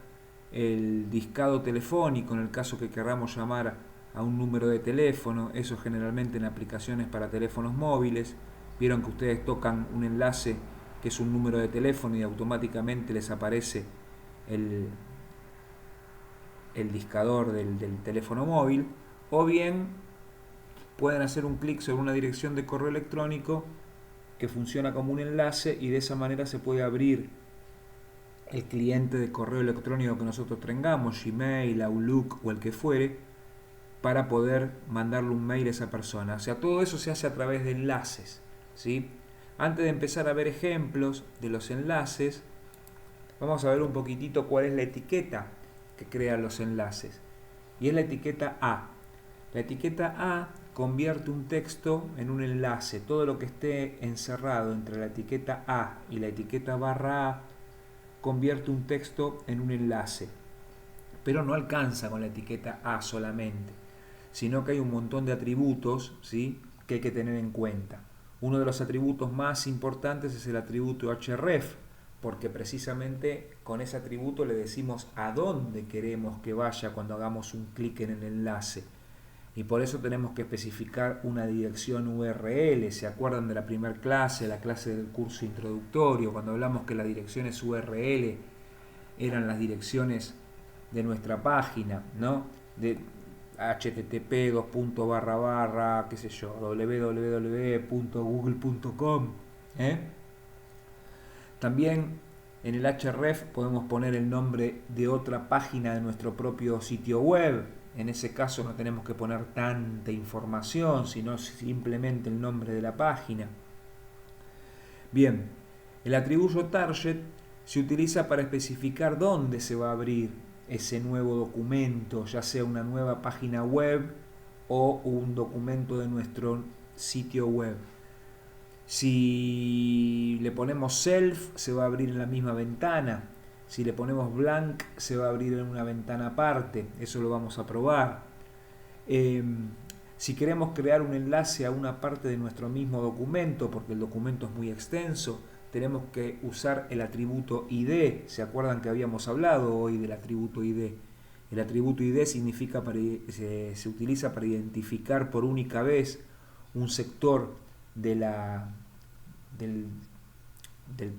el discado telefónico, en el caso que queramos llamar a un número de teléfono, eso generalmente en aplicaciones para teléfonos móviles. Vieron que ustedes tocan un enlace que es un número de teléfono y automáticamente les aparece el discador del teléfono móvil, o bien pueden hacer un clic sobre una dirección de correo electrónico que funciona como un enlace y de esa manera se puede abrir el cliente de correo electrónico que nosotros tengamos, Gmail, Outlook o el que fuere, para poder mandarle un mail a esa persona. O sea, todo eso se hace a través de enlaces, ¿sí? Antes de empezar a ver ejemplos de los enlaces, vamos a ver un poquitito cuál es la etiqueta que crea los enlaces. Y es la etiqueta A. La etiqueta A convierte un texto en un enlace. Todo lo que esté encerrado entre la etiqueta A y la etiqueta /A convierte un texto en un enlace. Pero no alcanza con la etiqueta A solamente, sino que hay un montón de atributos, ¿sí?, que hay que tener en cuenta. Uno de los atributos más importantes es el atributo href, porque precisamente con ese atributo le decimos a dónde queremos que vaya cuando hagamos un clic en el enlace. Y por eso tenemos que especificar una dirección URL. ¿Se acuerdan de la primera clase, la clase del curso introductorio, cuando hablamos que las direcciones URL eran las direcciones de nuestra página, ¿no? De http qué sé yo, www.google.com. También en el href podemos poner el nombre de otra página de nuestro propio sitio web. En ese caso no tenemos que poner tanta información, sino simplemente el nombre de la página. Bien, el atributo target se utiliza para especificar dónde se va a abrir ese nuevo documento, ya sea una nueva página web o un documento de nuestro sitio web. Si le ponemos self, se va a abrir en la misma ventana. Si le ponemos blank, se va a abrir en una ventana aparte. Eso lo vamos a probar. Si queremos crear un enlace a una parte de nuestro mismo documento, porque el documento es muy extenso, tenemos que usar el atributo ID. ¿Se acuerdan que habíamos hablado hoy del atributo ID? El atributo ID significa se utiliza para identificar por única vez un sector del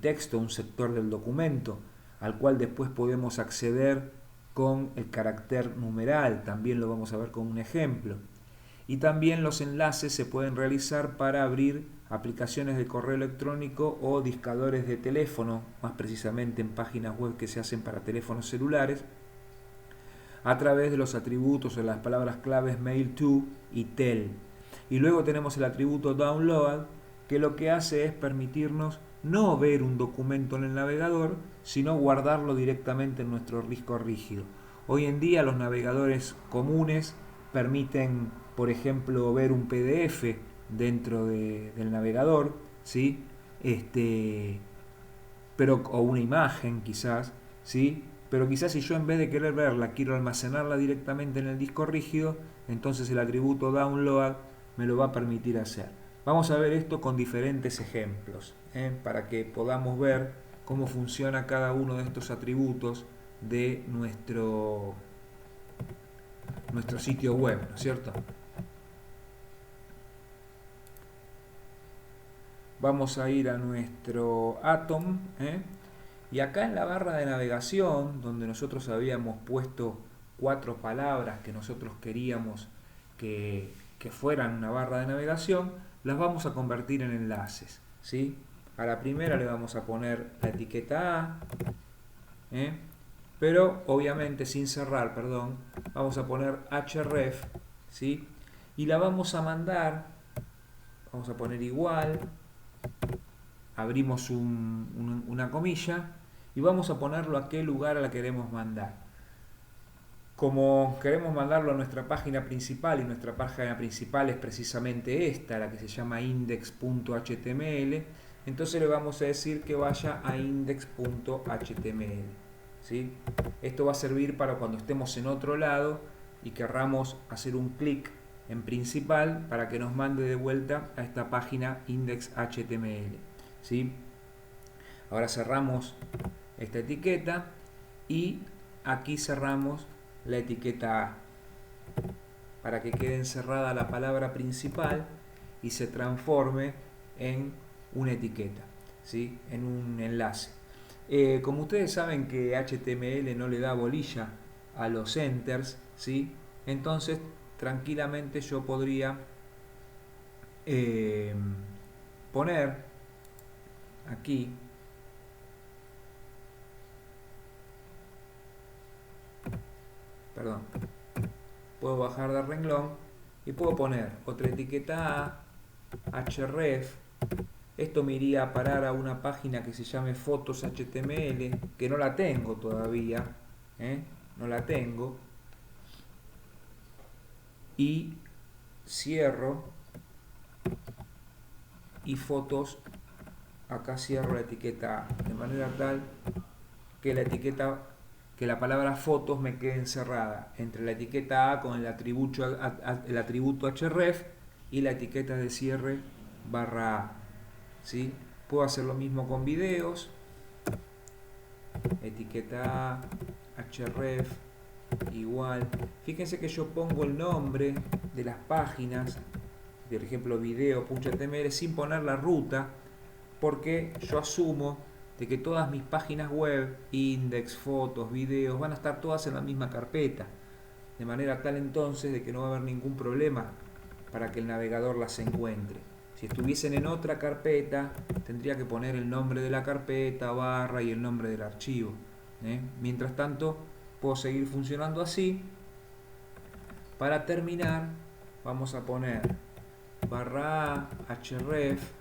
texto, un sector del documento, al cual después podemos acceder con el carácter numeral. También lo vamos a ver con un ejemplo. Y también los enlaces se pueden realizar para abrir aplicaciones de correo electrónico o discadores de teléfono, más precisamente en páginas web que se hacen para teléfonos celulares, a través de los atributos o las palabras claves mail to y tel. Y luego tenemos el atributo download, que lo que hace es permitirnos no ver un documento en el navegador, sino guardarlo directamente en nuestro disco rígido. Hoy en día los navegadores comunes permiten, por ejemplo, ver un PDF dentro del navegador, ¿sí? O una imagen quizás, ¿sí? Pero quizás si yo en vez de querer verla quiero almacenarla directamente en el disco rígido, entonces el atributo download me lo va a permitir hacer. Vamos a ver esto con diferentes ejemplos, para que podamos ver cómo funciona cada uno de estos atributos de nuestro sitio web, ¿no es cierto? Vamos a ir a nuestro Atom, y acá en la barra de navegación, donde nosotros habíamos puesto 4 palabras que nosotros queríamos que fueran una barra de navegación, las vamos a convertir en enlaces, ¿sí? A la primera le vamos a poner la etiqueta A, pero obviamente sin cerrar, perdón, vamos a poner href, ¿sí? Y la vamos a mandar, vamos a poner igual, abrimos una comilla y vamos a ponerlo a qué lugar la queremos mandar. Como queremos mandarlo a nuestra página principal, y nuestra página principal es precisamente esta, la que se llama index.html, entonces le vamos a decir que vaya a index.html, ¿sí? Esto va a servir para cuando estemos en otro lado y querramos hacer un clic en principal para que nos mande de vuelta a esta página index.html, ¿sí? Ahora cerramos esta etiqueta y aquí cerramos la etiqueta A para que quede encerrada la palabra principal y se transforme en una etiqueta, ¿sí? En un enlace. Como ustedes saben que HTML no le da bolilla a los enters, ¿sí? Entonces tranquilamente yo podría poner aquí puedo bajar de renglón y puedo poner otra etiqueta A, href. Esto me iría a parar a una página que se llame fotos HTML, que no la tengo todavía, no la tengo, y cierro, y fotos, acá cierro la etiqueta A, de manera tal que la palabra fotos me quede encerrada entre la etiqueta A con el atributo href y la etiqueta de cierre barra A, ¿sí? Puedo hacer lo mismo con videos, etiqueta A, href, igual. Fíjense que yo pongo el nombre de las páginas, por ejemplo video.html, sin poner la ruta, porque yo asumo de que todas mis páginas web, index, fotos, videos, van a estar todas en la misma carpeta, de manera tal entonces de que no va a haber ningún problema para que el navegador las encuentre. Si estuviesen en otra carpeta, tendría que poner el nombre de la carpeta, barra y el nombre del archivo. Mientras tanto, puedo seguir funcionando así. Para terminar, vamos a poner barra A, href,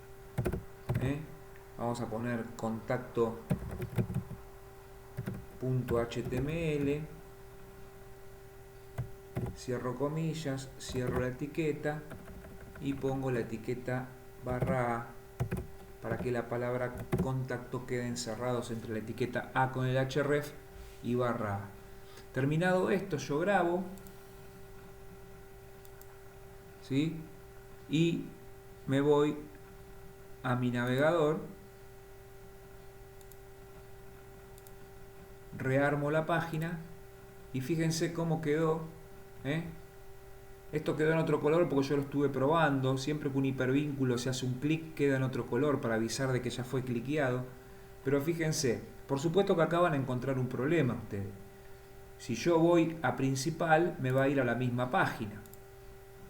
vamos a poner contacto.html, cierro comillas, cierro la etiqueta y pongo la etiqueta barra A para que la palabra contacto quede encerrados entre la etiqueta A con el href y barra A. Terminado esto, yo grabo, ¿sí? Y me voy a mi navegador, rearmo la página y fíjense cómo quedó. Esto quedó en otro color porque yo lo estuve probando. Siempre que un hipervínculo se hace un clic queda en otro color para avisar de que ya fue cliqueado. Pero fíjense, por supuesto que acá van a encontrar un problema ustedes. Si yo voy a principal me va a ir a la misma página,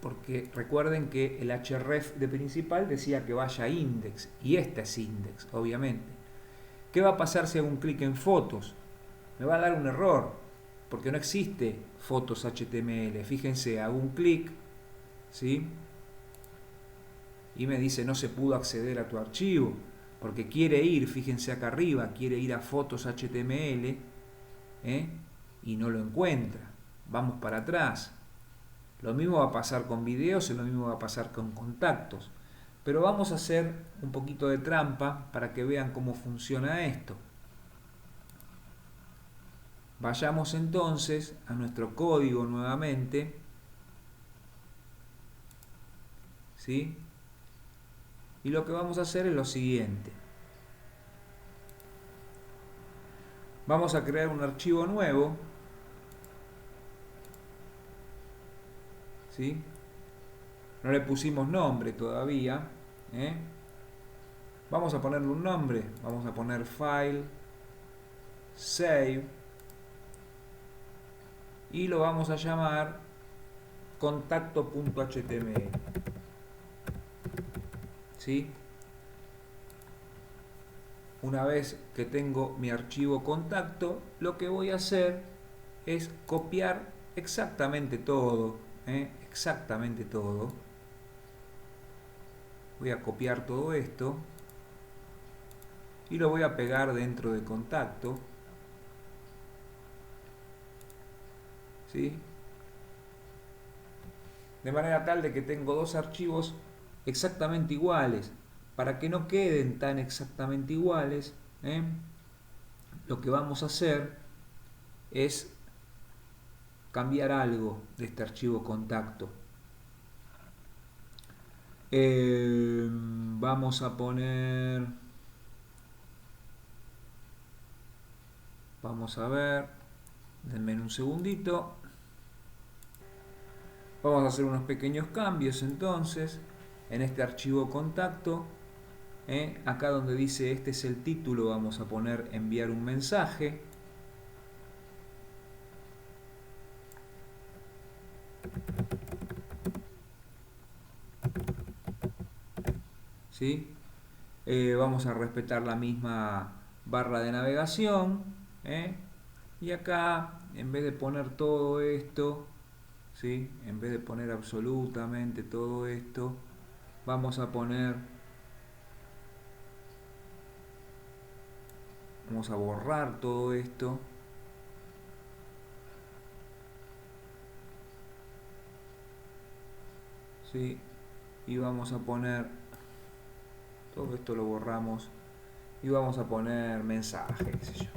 porque recuerden que el href de principal decía que vaya a index, y esta es index, obviamente. ¿Qué va a pasar si hago un clic en fotos? Me va a dar un error, porque no existe fotos HTML. Fíjense, hago un clic, ¿sí? Y me dice no se pudo acceder a tu archivo, porque quiere ir, fíjense acá arriba, quiere ir a fotos HTML, y no lo encuentra. Vamos para atrás. Lo mismo va a pasar con videos y lo mismo va a pasar con contactos. Pero vamos a hacer un poquito de trampa para que vean cómo funciona esto. Vayamos entonces a nuestro código nuevamente, ¿sí? Y lo que vamos a hacer es lo siguiente. Vamos a crear un archivo nuevo ¿sí? No le pusimos nombre todavía, ¿eh? Vamos a ponerle un nombre, vamos a poner file, save, y lo vamos a llamar contacto.html, ¿sí? Una vez que tengo mi archivo contacto, lo que voy a hacer es copiar exactamente todo, exactamente todo. Voy a copiar todo esto y lo voy a pegar dentro de contacto, ¿sí? De manera tal de que tengo dos archivos exactamente iguales. Para que no queden tan exactamente iguales, lo que vamos a hacer es cambiar algo de este archivo contacto. Vamos a poner, vamos a ver, denme un segundito. Vamos a hacer unos pequeños cambios entonces en este archivo contacto. Acá donde dice este es el título, vamos a poner enviar un mensaje. ¿Sí? Vamos a respetar la misma barra de navegación, y acá en vez de poner todo esto, ¿sí? En vez de poner absolutamente todo esto, vamos a poner, vamos a borrar todo esto, ¿sí? Y vamos a poner, todo esto lo borramos y vamos a poner mensaje, qué sé yo.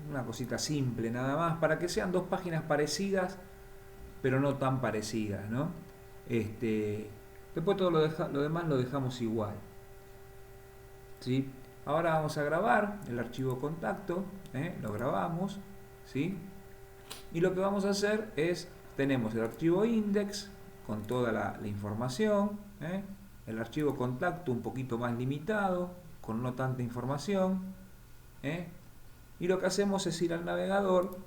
Una cosita simple nada más, para que sean dos páginas parecidas, pero no tan parecidas, ¿no? Después todo lo demás lo dejamos igual, ¿sí? Ahora vamos a grabar el archivo contacto, lo grabamos, ¿sí? Y lo que vamos a hacer es, tenemos el archivo index con toda la información, el archivo contacto un poquito más limitado, con no tanta información, y lo que hacemos es ir al navegador,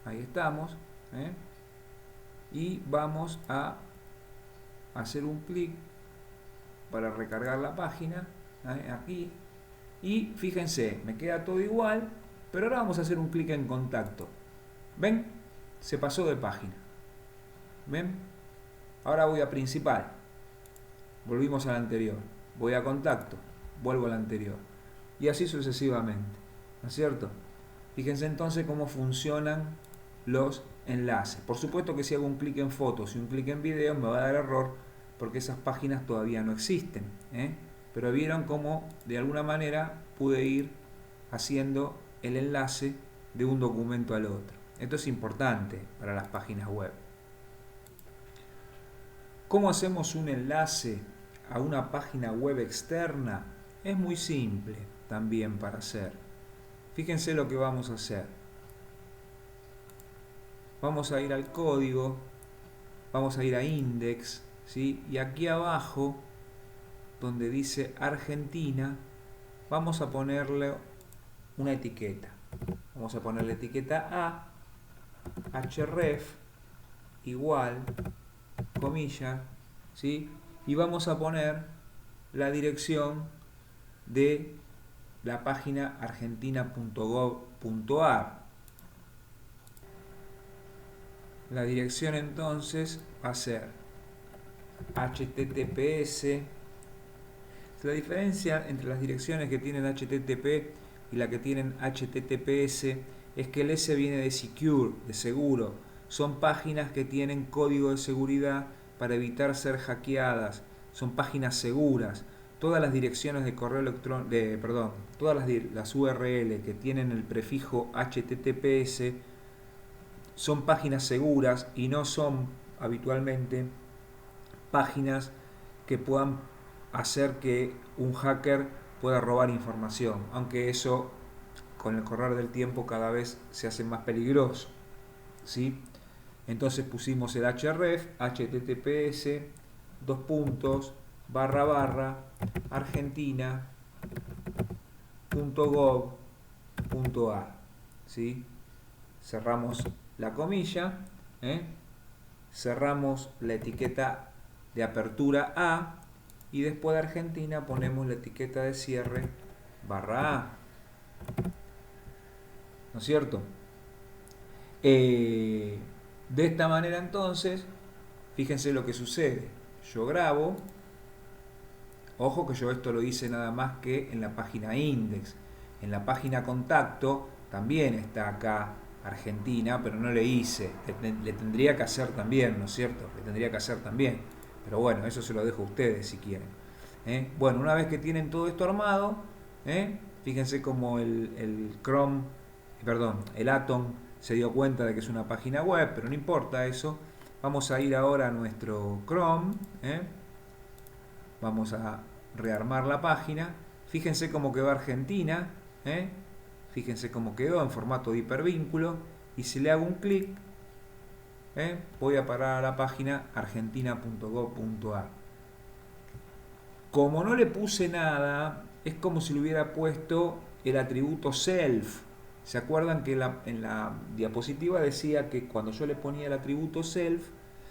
ahí estamos, y vamos a hacer un clic para recargar la página, aquí, y fíjense, me queda todo igual, pero ahora vamos a hacer un clic en contacto. ¿Ven? Se pasó de página. ¿Ven? Ahora voy a principal, volvimos al anterior, voy a contacto, vuelvo al anterior, y así sucesivamente, ¿no es cierto? Fíjense entonces cómo funcionan los enlaces. Por supuesto que si hago un clic en fotos y un clic en video me va a dar error porque esas páginas todavía no existen, pero vieron cómo de alguna manera pude ir haciendo el enlace de un documento al otro. Esto es importante para las páginas web. ¿Cómo hacemos un enlace a una página web externa? Es muy simple también para hacer. Fíjense lo que vamos a hacer. Vamos a ir al código, vamos a ir a index, ¿sí? Y aquí abajo, donde dice Argentina, vamos a ponerle una etiqueta. Vamos a ponerle etiqueta A, href, igual, comilla, ¿sí? Y vamos a poner la dirección de la página argentina.gov.ar. La dirección entonces va a ser https. La diferencia entre las direcciones que tienen http y la que tienen https es que el S viene de secure, de seguro. Son páginas que tienen código de seguridad para evitar ser hackeadas. Son páginas seguras. Todas las direcciones de correo electrónico, todas las URL que tienen el prefijo https son páginas seguras y no son habitualmente páginas que puedan hacer que un hacker pueda robar información, aunque eso con el correr del tiempo cada vez se hace más peligroso, ¿sí? Entonces pusimos el href, https, dos puntos, barra barra, argentina.gov.ar, ¿sí? Cerramos la comilla, cerramos la etiqueta de apertura A y después de Argentina ponemos la etiqueta de cierre barra A, ¿no es cierto? De esta manera entonces, fíjense lo que sucede. Yo grabo, ojo que yo esto lo hice nada más que en la página index. En la página contacto también está acá Argentina, pero no le hice. Le tendría que hacer también, ¿no es cierto? Le tendría que hacer también. Pero bueno, eso se lo dejo a ustedes si quieren. Bueno, una vez que tienen todo esto armado, fíjense como el Chrome, perdón, el Atom se dio cuenta de que es una página web, pero no importa eso. Vamos a ir ahora a nuestro Chrome, vamos a rearmar la página. Fíjense cómo quedó Argentina, fíjense cómo quedó en formato de hipervínculo, y si le hago un clic, voy a parar a la página argentina.gov.ar. Como no le puse nada, es como si le hubiera puesto el atributo self. ¿Se acuerdan que en la diapositiva decía que cuando yo le ponía el atributo self,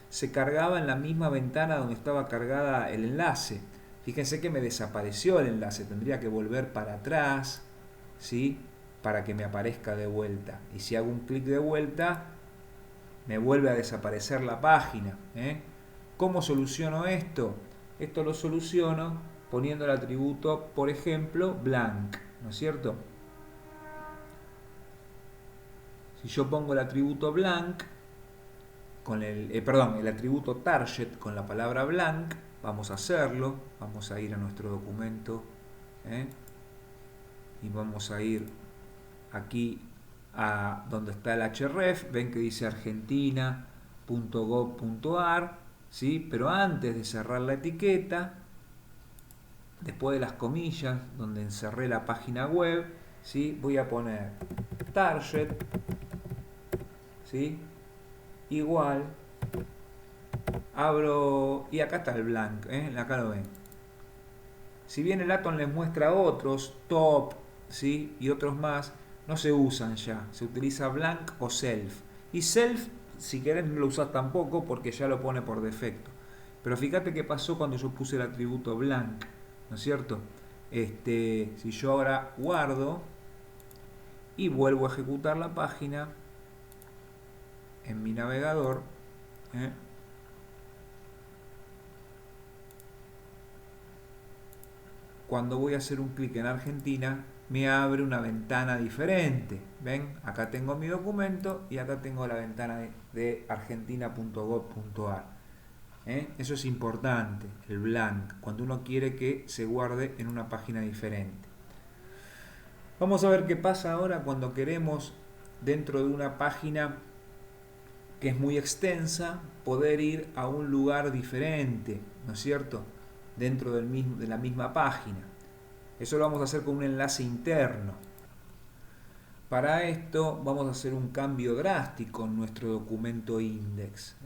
se cargaba en la misma ventana donde estaba cargada el enlace? Fíjense que me desapareció el enlace, tendría que volver para atrás, ¿sí? Para que me aparezca de vuelta. Y si hago un clic de vuelta, me vuelve a desaparecer la página. ¿Cómo soluciono esto? Esto lo soluciono poniendo el atributo, por ejemplo, blank, ¿no es cierto? Si yo pongo el atributo blank con el atributo target con la palabra blank, vamos a hacerlo, vamos a ir a nuestro documento, y vamos a ir aquí a donde está el href, ven que dice argentina.gov.ar, ¿sí? Pero antes de cerrar la etiqueta, después de las comillas donde encerré la página web, ¿sí? Voy a poner target, ¿sí? Igual, abro, y acá está el blank, acá lo ven. Si bien el Atom les muestra otros, top, ¿sí? Y otros más, no se usan ya, se utiliza blank o self. Y self, si querés, no lo usas tampoco porque ya lo pone por defecto. Pero fíjate qué pasó cuando yo puse el atributo blank, ¿no es cierto? Si yo ahora guardo y vuelvo a ejecutar la página en mi navegador, cuando voy a hacer un clic en Argentina, me abre una ventana diferente. ¿Ven? Acá tengo mi documento y acá tengo la ventana de argentina.gov.ar. Eso es importante, el blank, cuando uno quiere que se guarde en una página diferente. Vamos a ver qué pasa ahora cuando queremos, dentro de una página que es muy extensa, poder ir a un lugar diferente, ¿no es cierto? Dentro de la misma página. Eso lo vamos a hacer con un enlace interno. Para esto vamos a hacer un cambio drástico en nuestro documento index.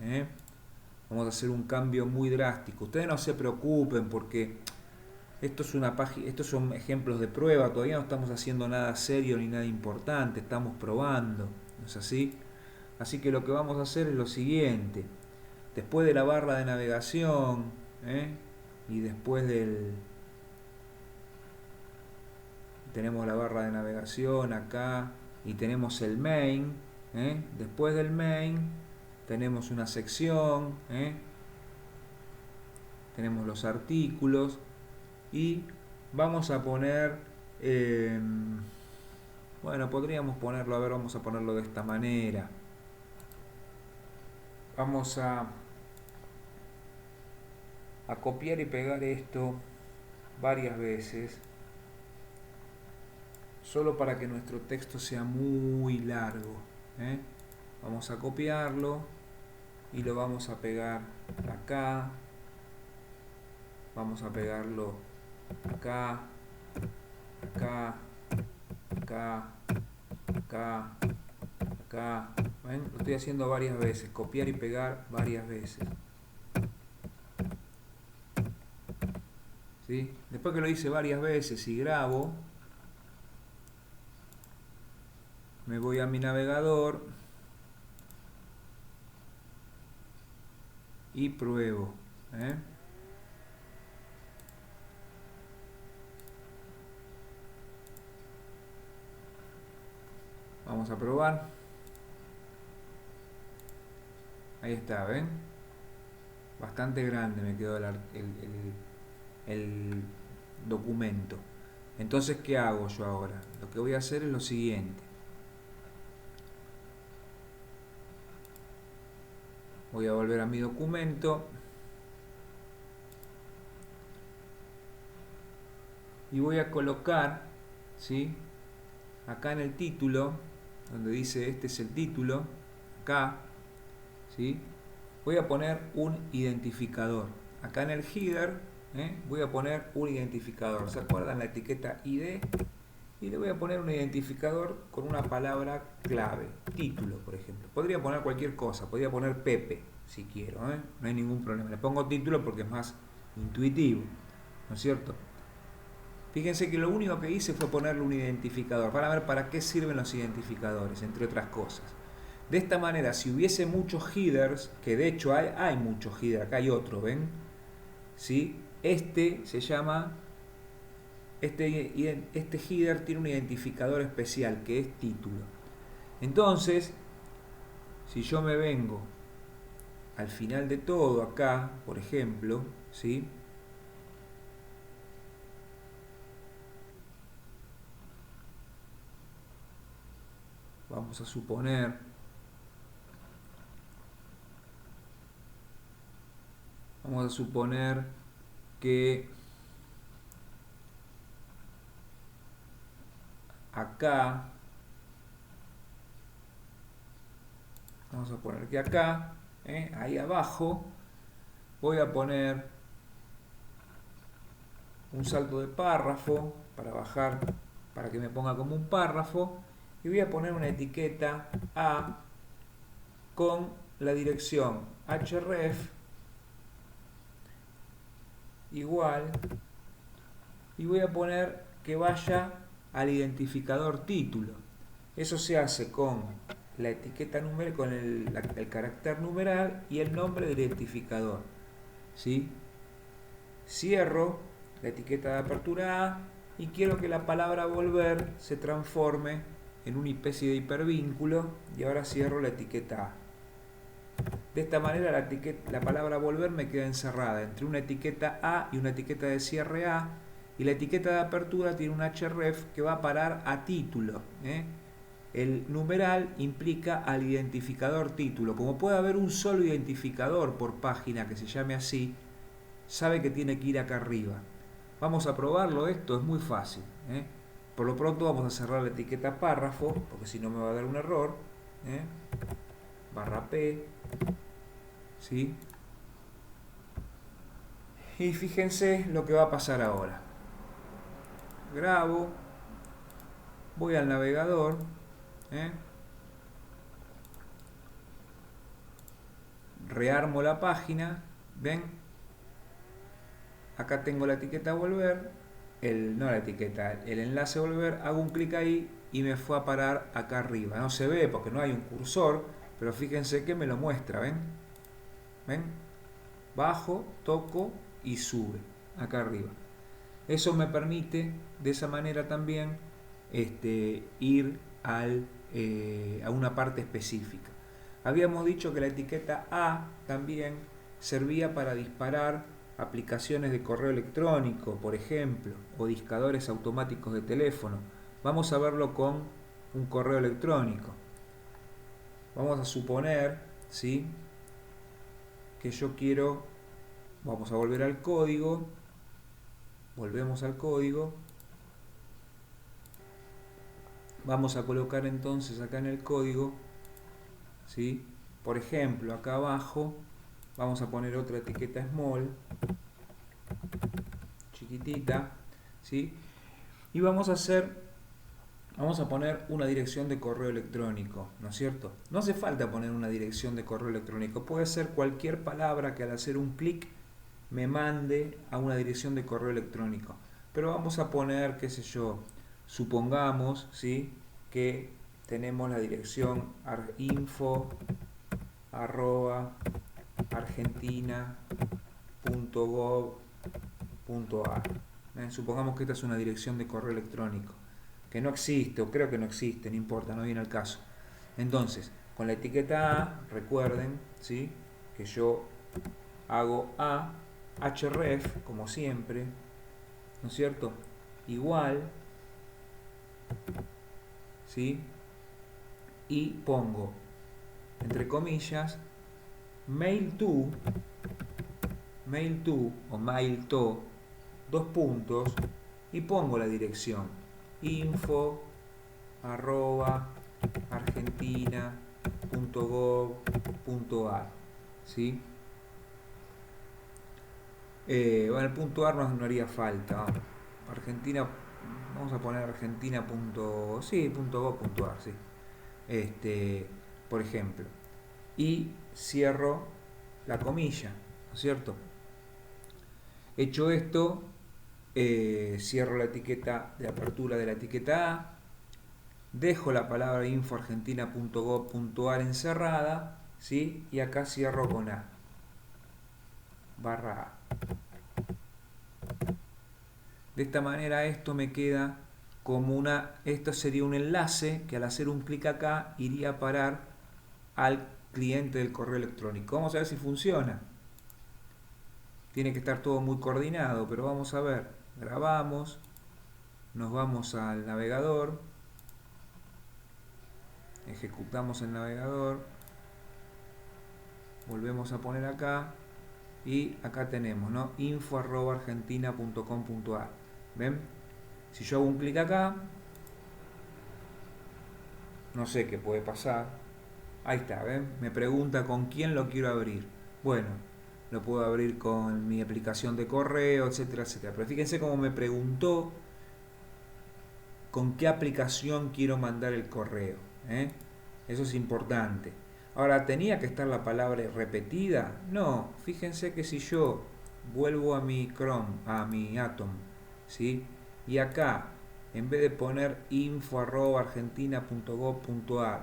Vamos a hacer un cambio muy drástico. Ustedes no se preocupen porque esto es una página, estos son ejemplos de prueba. Todavía no estamos haciendo nada serio ni nada importante. Estamos probando, ¿no es así? Así que lo que vamos a hacer es lo siguiente. Después de la barra de navegación, y después tenemos la barra de navegación acá y tenemos el main, después del main tenemos una sección, tenemos los artículos y vamos a poner, bueno, podríamos ponerlo, a ver, vamos a ponerlo de esta manera. Vamos a copiar y pegar esto varias veces, solo para que nuestro texto sea muy largo. Vamos a copiarlo y lo vamos a pegar acá, vamos a pegarlo acá, acá, acá, acá, acá. ¿Ven? Lo estoy haciendo varias veces, copiar y pegar varias veces. ¿Sí? Después que lo hice varias veces y grabo, me voy a mi navegador y pruebo. Vamos a probar. Ahí está, ¿ven? Bastante grande me quedó el documento. Entonces, ¿qué hago yo ahora? Lo que voy a hacer es lo siguiente. Voy a volver a mi documento y voy a colocar, ¿sí?, acá en el título, donde dice este es el título, acá, ¿sí?, voy a poner un identificador. Acá en el header voy a poner un identificador. ¿Se acuerdan la etiqueta ID? Y le voy a poner un identificador con una palabra clave, título, por ejemplo. Podría poner cualquier cosa, podría poner Pepe, si quiero, no hay ningún problema. Le pongo título porque es más intuitivo, ¿no es cierto? Fíjense que lo único que hice fue ponerle un identificador. Van a ver para qué sirven los identificadores, entre otras cosas. De esta manera, si hubiese muchos headers, que de hecho hay muchos headers, acá hay otro, ¿ven? ¿Sí? Este se llama... Este header tiene un identificador especial que es título. Entonces, si yo me vengo al final de todo acá, por ejemplo, ¿sí?, vamos a suponer que acá, vamos a poner que acá, ahí abajo, voy a poner un salto de párrafo para bajar, para que me ponga como un párrafo, y voy a poner una etiqueta A con la dirección href igual, y voy a poner que vaya al identificador título. Eso se hace con la etiqueta numeral, con el carácter numeral y el nombre del identificador, ¿sí? Cierro la etiqueta de apertura A y quiero que la palabra volver se transforme en una especie de hipervínculo, y ahora cierro la etiqueta A. De esta manera la palabra volver me queda encerrada entre una etiqueta A y una etiqueta de cierre A, y la etiqueta de apertura tiene un href que va a parar a título. El numeral implica al identificador título. Como puede haber un solo identificador por página que se llame así, sabe que tiene que ir acá arriba. Vamos a probarlo esto, es muy fácil. Por lo pronto vamos a cerrar la etiqueta párrafo, porque si no me va a dar un error. Barra P, ¿sí? Y fíjense lo que va a pasar ahora. Grabo, voy al navegador, rearmo la página, ¿ven? Acá tengo la etiqueta volver, no la etiqueta, el enlace volver, hago un clic ahí y me fue a parar acá arriba. No se ve porque no hay un cursor, pero fíjense que me lo muestra, ¿ven? ¿Ven? Bajo, toco y sube acá arriba. Eso me permite de esa manera también ir a una parte específica. Habíamos dicho que la etiqueta A también servía para disparar aplicaciones de correo electrónico, por ejemplo, o discadores automáticos de teléfono. Vamos a verlo con un correo electrónico. Vamos a suponer, ¿sí?, que yo quiero, vamos a volver al código, volvemos al código, vamos a colocar entonces acá en el código, ¿sí?, por ejemplo, acá abajo vamos a poner otra etiqueta small, chiquitita, ¿sí?, y vamos a poner una dirección de correo electrónico, ¿no es cierto? No hace falta poner una dirección de correo electrónico, puede ser cualquier palabra que al hacer un clic me mande a una dirección de correo electrónico. Pero vamos a poner, qué sé yo, supongamos, ¿sí?, que tenemos la dirección info@argentina.gov.ar. Supongamos que esta es una dirección de correo electrónico que no existe, o creo que no existe, no importa, no viene al caso. Entonces, con la etiqueta A, recuerden, ¿sí?, que yo hago A, href, como siempre, ¿no es cierto?, igual, ¿sí?, y pongo, entre comillas, mail to o mail to, dos puntos, y pongo la dirección info@argentina.gov.ar, ¿sí? Bueno, el punto .ar no haría falta. Argentina, vamos a poner argentina.gov.ar, sí. Por ejemplo. Y cierro la comilla, ¿no es cierto? Hecho esto, cierro la etiqueta de apertura de la etiqueta A, dejo la palabra info@argentina.gov.ar encerrada, ¿sí?, y acá cierro con A, barra A. De esta manera esto me queda como esto sería un enlace que al hacer un clic acá iría a parar al cliente del correo electrónico. Vamos a ver si funciona. Tiene que estar todo muy coordinado, pero vamos a ver. Grabamos, nos vamos al navegador, ejecutamos el navegador, volvemos a poner acá y acá tenemos, ¿no?, info@argentina.com.ar. ¿Ven? Si yo hago un clic acá, no sé qué puede pasar. Ahí está, ¿ven? Me pregunta con quién lo quiero abrir. Bueno, lo puedo abrir con mi aplicación de correo, etcétera, etcétera. Pero fíjense cómo me preguntó con qué aplicación quiero mandar el correo, ¿eh? Eso es importante. Ahora, ¿tenía que estar la palabra repetida? No, fíjense que si yo vuelvo a mi Chrome, a mi Atom, ¿sí?, y acá, en vez de poner info@argentina.gov.ar,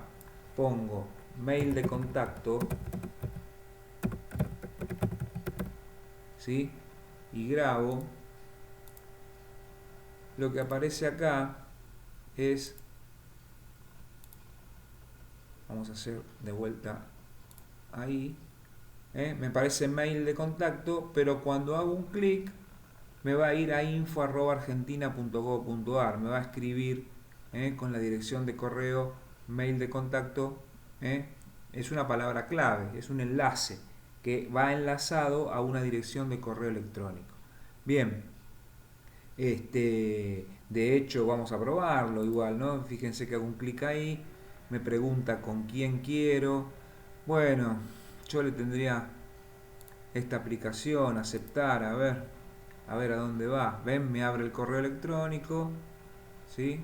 pongo mail de contacto, ¿sí?, y grabo, lo que aparece acá es, vamos a hacer de vuelta ahí, me parece mail de contacto, pero cuando hago un clic me va a ir a info@argentina.gov.ar, me va a escribir con la dirección de correo, mail de contacto, es una palabra clave, es un enlace que va enlazado a una dirección de correo electrónico. Bien, de hecho vamos a probarlo igual, ¿no? Fíjense que hago un clic ahí, me pregunta con quién quiero. Bueno, yo le tendría esta aplicación, aceptar, a ver a dónde va. ¿Ven? Me abre el correo electrónico, ¿sí?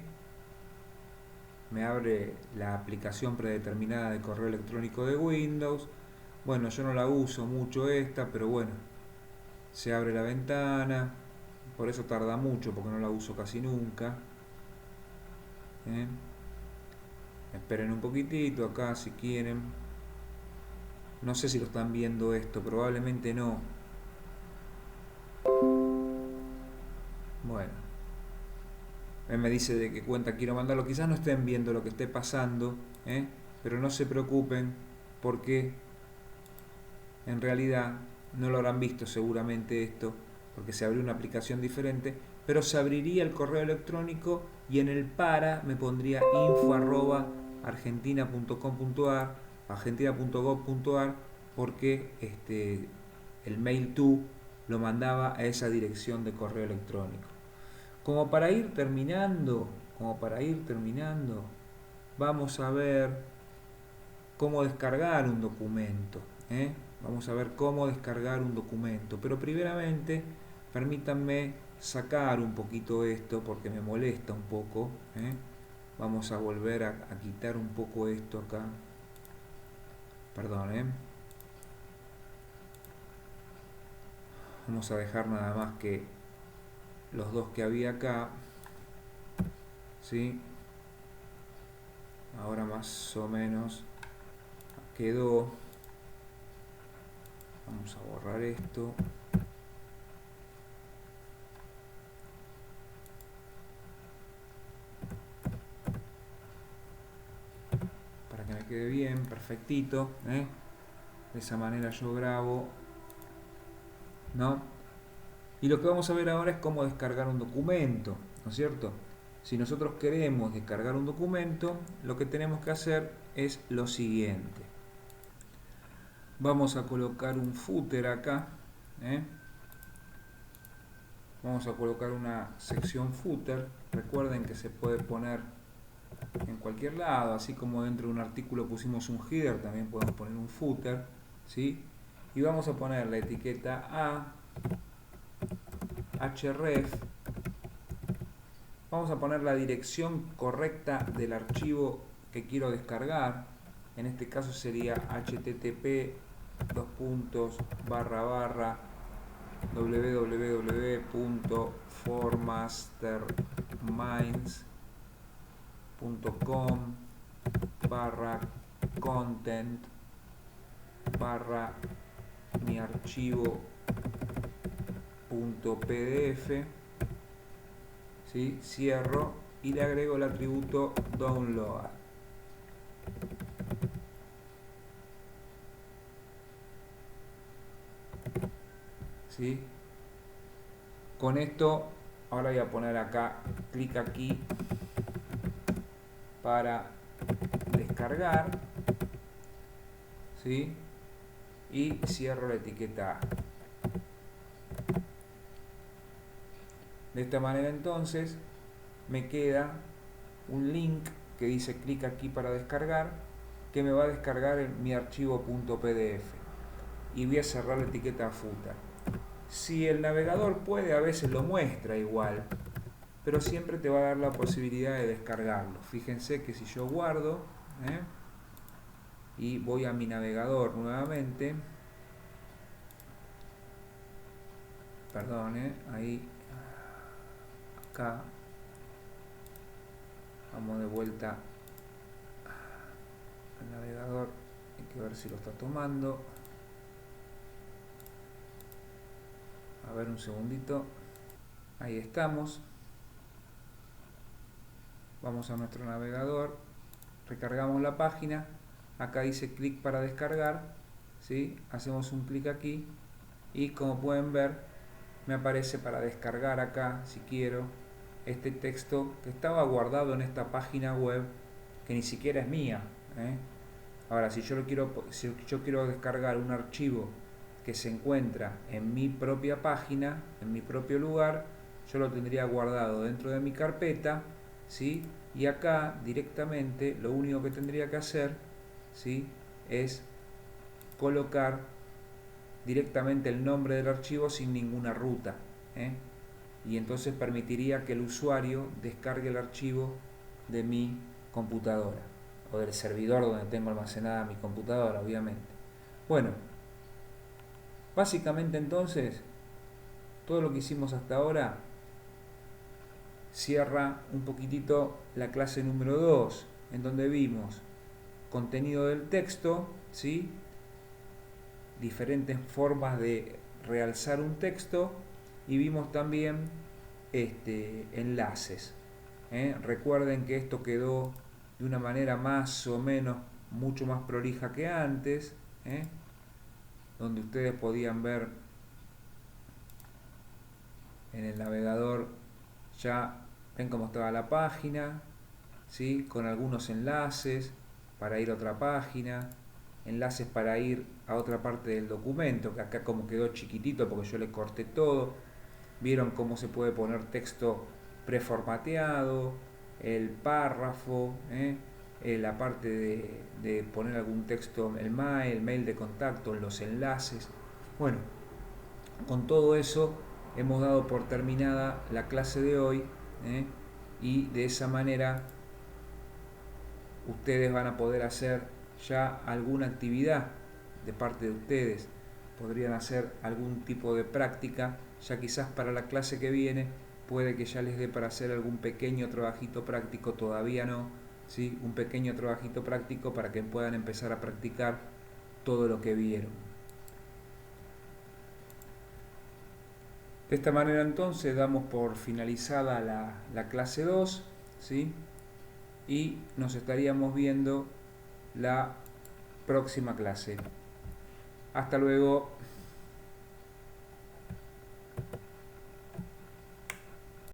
Me abre la aplicación predeterminada de correo electrónico de Windows. Bueno, yo no la uso mucho esta, pero bueno, se abre la ventana, por eso tarda mucho, porque no la uso casi nunca. Esperen un poquitito acá si quieren. No sé si lo están viendo esto, probablemente no. Bueno, él me dice de qué cuenta quiero mandarlo. Quizás no estén viendo lo que esté pasando, pero no se preocupen porque en realidad no lo habrán visto seguramente esto, porque se abrió una aplicación diferente, pero se abriría el correo electrónico y en el para me pondría info@argentina.com.ar, argentina.gov.ar, porque el mail to lo mandaba a esa dirección de correo electrónico. Como para ir terminando, vamos a ver cómo descargar un documento. Vamos a ver cómo descargar un documento. Pero primeramente, permítanme sacar un poquito esto porque me molesta un poco, ¿eh? Vamos a volver a quitar un poco esto acá. Perdón, ¿eh? Vamos a dejar nada más que los dos que había acá, ¿sí? Ahora más o menos quedó. Vamos a borrar esto. Para que me quede bien, perfectito, ¿eh? De esa manera yo grabo, ¿no? Y lo que vamos a ver ahora es cómo descargar un documento, ¿no es cierto? Si nosotros queremos descargar un documento, lo que tenemos que hacer es lo siguiente. Vamos a colocar un footer acá, ¿eh? Vamos a colocar una sección footer. Recuerden que se puede poner en cualquier lado, así como dentro de un artículo pusimos un header, también podemos poner un footer, ¿sí? Y vamos a poner la etiqueta A, href. Vamos a poner la dirección correcta del archivo que quiero descargar. En este caso sería http://www.formasterminds.com/content mi archivo.pdf, ¿sí? Cierro y le agrego el atributo download. ¿Sí? Con esto ahora voy a poner acá, clic aquí para descargar, ¿sí? Y cierro la etiqueta A. De esta manera entonces me queda un link que dice clic aquí para descargar, que me va a descargar en mi archivo.pdf, y voy a cerrar la etiqueta footer. Si el navegador puede, a veces lo muestra igual, pero siempre te va a dar la posibilidad de descargarlo. Fíjense que si yo guardo, y voy a mi navegador nuevamente, perdón, ahí, acá, vamos de vuelta al navegador, hay que ver si lo está tomando. A ver, un segundito. Ahí estamos. Vamos a nuestro navegador, recargamos la página. Acá dice clic para descargar, ¿sí? Hacemos un clic aquí y como pueden ver me aparece para descargar acá, si quiero, este texto que estaba guardado en esta página web que ni siquiera es mía, ¿eh? Ahora, si yo quiero descargar un archivo que se encuentra en mi propia página, en mi propio lugar, yo lo tendría guardado dentro de mi carpeta, ¿sí? Y acá directamente lo único que tendría que hacer, ¿sí? Es colocar directamente el nombre del archivo sin ninguna ruta, ¿eh? Y entonces permitiría que el usuario descargue el archivo de mi computadora o del servidor donde tengo almacenada mi computadora, obviamente. Bueno, básicamente entonces todo lo que hicimos hasta ahora cierra un poquitito la clase número 2, en donde vimos contenido del texto, ¿sí? Diferentes formas de realzar un texto, y vimos también enlaces. Recuerden que esto quedó de una manera más o menos mucho más prolija que antes, donde ustedes podían ver en el navegador, ya ven cómo estaba la página, ¿sí? Con algunos enlaces para ir a otra página, enlaces para ir a otra parte del documento, que acá como quedó chiquitito porque yo le corté todo. Vieron cómo se puede poner texto preformateado, el párrafo, la parte de poner algún texto, el mail de contacto, los enlaces. Bueno, con todo eso hemos dado por terminada la clase de hoy, y de esa manera ustedes van a poder hacer ya alguna actividad de parte de ustedes. Podrían hacer algún tipo de práctica, ya quizás para la clase que viene puede que ya les dé para hacer algún pequeño trabajito práctico, todavía no, ¿sí? Un pequeño trabajito práctico para que puedan empezar a practicar todo lo que vieron. De esta manera entonces damos por finalizada la clase 2, ¿sí? Y nos estaríamos viendo la próxima clase. Hasta luego.